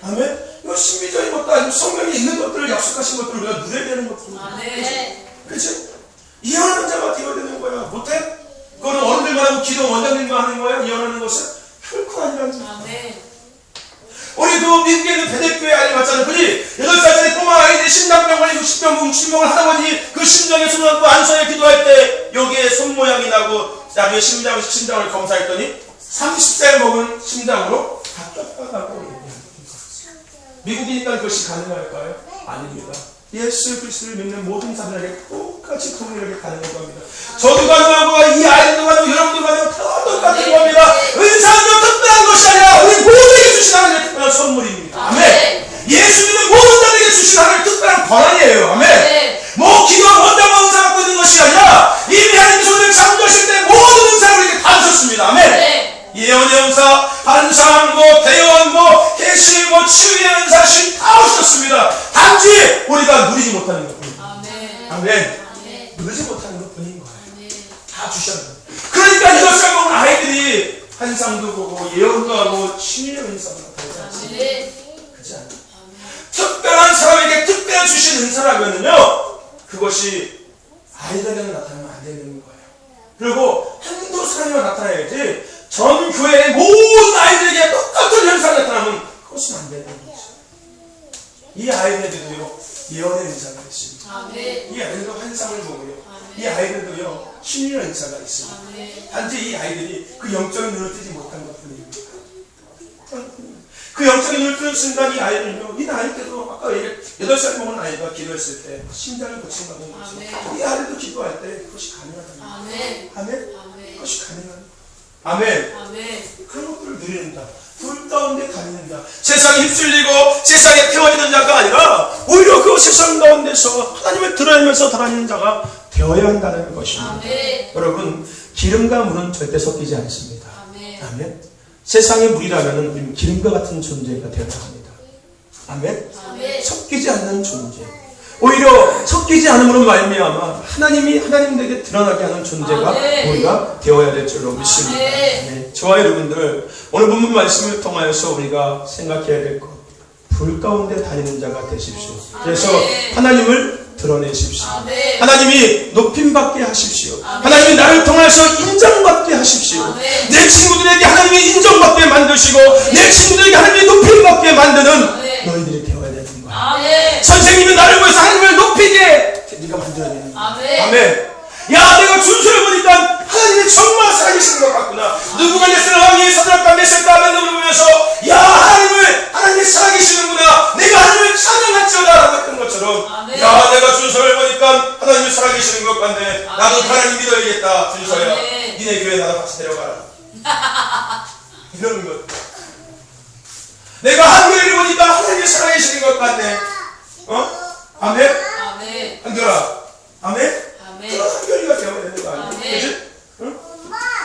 아멘. 이거 신비적인 것도 아니고 성경에 있는 것들을 약속하신 것들을 우리가 누려야 되는 것들입니다. 아멘. 그치? 예언하는 자가 되어야 되는 거야. 못해? 그거는 어른들만 하고 기도 원장님만 하는 거야. 예언하는 것은 결코 아니라는 거야. 아멘. 우리도 미국에 있는 베데교회 아이 맞잖아. 그지? 8살짜리 꼬마 아이들이 심장병 걸리고 60병을 할아버지 그 심장에 손을 얹고 안서에 기도할 때 여기에 손 모양이 나고 나중에 심장을 검사했더니 30살 먹은 심장으로 다 쫓겨가고 얘기합니다. 미국이니까 그것이 가능할까요? 아닙니다. 예수 그리스도를 믿는 모든 사람에게 똑같이 동일하게 가능한 겁니다. 저도 가능하고 이 아이들도 가능하고 여러분도 가능하고 다 똑같은 겁니다. 은사는 특별한 것이 아니라 우리 모두에게 주신 하나님의 특별한 선물입니다. 아멘. 예수 믿는 모든 자에게 주신 하나님의 특별한 권한이에요. 아멘. 뭐 기도한 원자만 은사 갖고 있는 것이 아니라 이미 하나님께서 우리를 창조하실 때 모든 은사를 우리에게 다 주셨습니다. 아멘. 예언의 은사, 반상, 대언, 해실, 치유의 은사, 신 다 주셨습니다. 단지 우리가 누리지 못하는 것뿐입니다. 아멘. 아멘. 아멘. 누리지 못하는 것뿐인 거예요. 아멘. 다 주셨어요. 그러니까 이것을 보면 아이들이 환상도 보고 예언도 하고 치유의 은사가 나타나지 않습니까? 아멘. 그렇지 않아요? 특별한 사람에게 특별히 주신 은사라면요, 그것이 아이들에게는 나타나면 안 되는 거예요. 그리고 한두 사람이만 나타나야지 전 교회의 모든 아이들에게 똑같은 현상이 나타나면 그것은 안 되는 거죠. 이 아이들에게도요, 예언의 은사가 있습니다. 아멘. 이 아이들도 환상을 보고요, 아멘. 이 아이들도요, 치유의 은사가 있습니다. 아멘. 단지 이 아이들이 그 영적인 눈을 뜨지 못한 것뿐입니다. 그 영적인 눈을 뜨는 순간 이 아이들은요, 이 나이 때도 아까 8살 먹은 아이가 기도했을 때 심장을 고친다는 거죠. 이 아이들도 기도할 때 그것이 가능하다는 거예요. 아멘. 아멘? 아멘. 그것이 가능한 거예요. 아멘. 아멘. 그런 것들을 누린다. 불 가운데 다니는다. 세상에 휩쓸리고 세상에 태워지는 자가 아니라 오히려 그 세상 가운데서 하나님을 드러내면서 다니는 자가 되어야 한다는 것입니다. 아멘. 여러분, 기름과 물은 절대 섞이지 않습니다. 아멘. 아멘. 세상의 물이라면 우리는 기름과 같은 존재가 되어야 합니다. 아멘. 아멘. 섞이지 않는 존재. 오히려 섞이지 않음으로 말미암아 하나님에게 드러나게 하는 존재가 아멘. 우리가 되어야 될 줄로 믿습니다. 아멘. 네. 저와 여러분들 오늘 본문 말씀을 통하여서 우리가 생각해야 될 것, 불 가운데 다니는 자가 되십시오. 그래서 아멘. 하나님을 드러내십시오. 아멘. 하나님이 높임받게 하십시오. 아멘. 하나님이 나를 통해서 인정받게 하십시오. 아멘. 내 친구들에게 하나님이 인정받게 만드시고 내 친구들에게 하나님이 높임받게 만드는 아멘. 너희들이 되어야 되는 거야. 아멘. 선생님이 나를 위해서 하나님을 높이게 네가 만들어야 되는 거야. 아멘. 아멘. 야, 내가 준수를 보니까 하나님이 정말 살아계시는 것 같구나. 누구가 내 사랑하기에 서들었다 메셨다 하는 보면서 야, 하나님이 살아계시는구나. 내가 하나님을 찬양할지어다 라고 했던 것처럼 아멘. 야, 내가 준수를 보니까 하나님이 살아계시는 것 같네. 나도 아멘. 하나님 믿어야겠다. 준수야, 아멘. 니네 교회 나도 같이 데려가라. 이런 것. 내가 한교회를 보니까 하나님이 살아계시는 것 같네. 아멘? 아멘. 한교라. 아멘? 아멘. 그런 한결이가 되어야 되는 거 아니에요? 아멘. 그치? 응?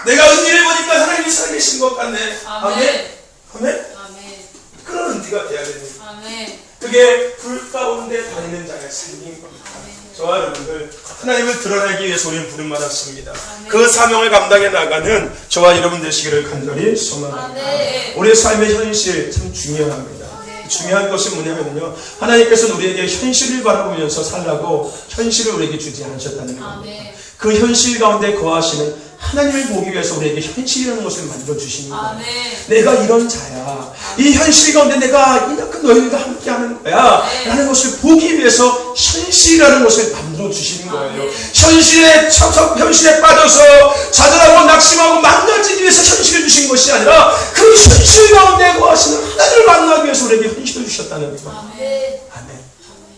내가 은혜를 보니까 하나님이 살아계신 것 같네. 아멘. 아멘? 아멘. 그런 은혜가 되어야 되는 거예요. 아멘. 그게 불 가운데 다니는 자의 삶인 겁니다. 저와 여러분들, 하나님을 드러내기 위해서 우리는 부름받았습니다. 그 사명을 감당해 나가는 저와 여러분 되시기를 간절히 소망합니다. 아멘. 우리의 삶의 현실 참 중요합니다. 중요한 것은 뭐냐면요, 하나님께서는 우리에게 현실을 바라보면서 살라고 현실을 우리에게 주지 않으셨다는 겁니다. 아멘. 그 현실 가운데 거하시는 하나님을 보기 위해서 우리에게 현실이라는 것을 만들어 주시는 거예요. 아멘. 내가 이런 자야. 이 현실 가운데 내가 이만큼 너희들과 함께 하는 거야. 네. 라는 것을 보기 위해서 현실이라는 것을 만들어 주시는 거예요. 네. 현실에 빠져서 자들하고 낙심하고 망가지기 위해서 현실을 주신 것이 아니라 그 현실 가운데 거하시는 하나님을 만나기 위해서 우리에게 현실을 주셨다는 거예요. 아멘. 아멘.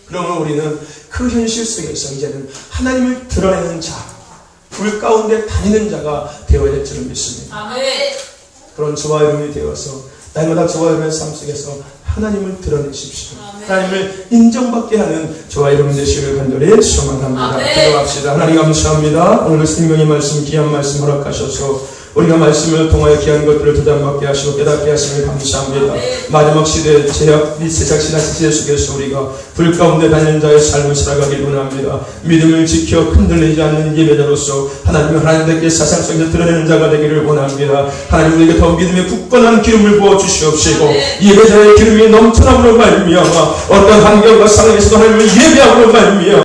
그러면 우리는 그 현실 속에서 이제는 하나님을 드러내는 자, 불 가운데 다니는 자가 되어야 될 줄을 믿습니다. 아멘. 그런 저와 여러분이 되어서 날마다 저와 여러분의 삶 속에서 하나님을 드러내십시오. 아멘. 하나님을 인정받게 하는 저와 여러분 되시기를 간절히 소망합니다. 아멘. 기도합시다. 하나님 감사합니다. 오늘 생명의 말씀, 귀한 말씀 허락하셔서 우리가 말씀을 통하여 귀한 것들을 도전받게 하시고 깨닫게 하시면 감사합니다. 마지막 시대, 제약, 세상신화 시대 속에서 우리가 불 가운데 다니는 자의 삶을 살아가길 원합니다. 믿음을 지켜 흔들리지 않는 예배자로서 하나님께 사상 속에서 드러내는 자가 되기를 원합니다. 하나님 우리에게 더 믿음의 굳건한 기름을 부어 주시옵시고 예배자의 기름이 넘쳐남으로 말미암아 어떤 환경과 상황에서도 하나님을 예배함으로 말미암아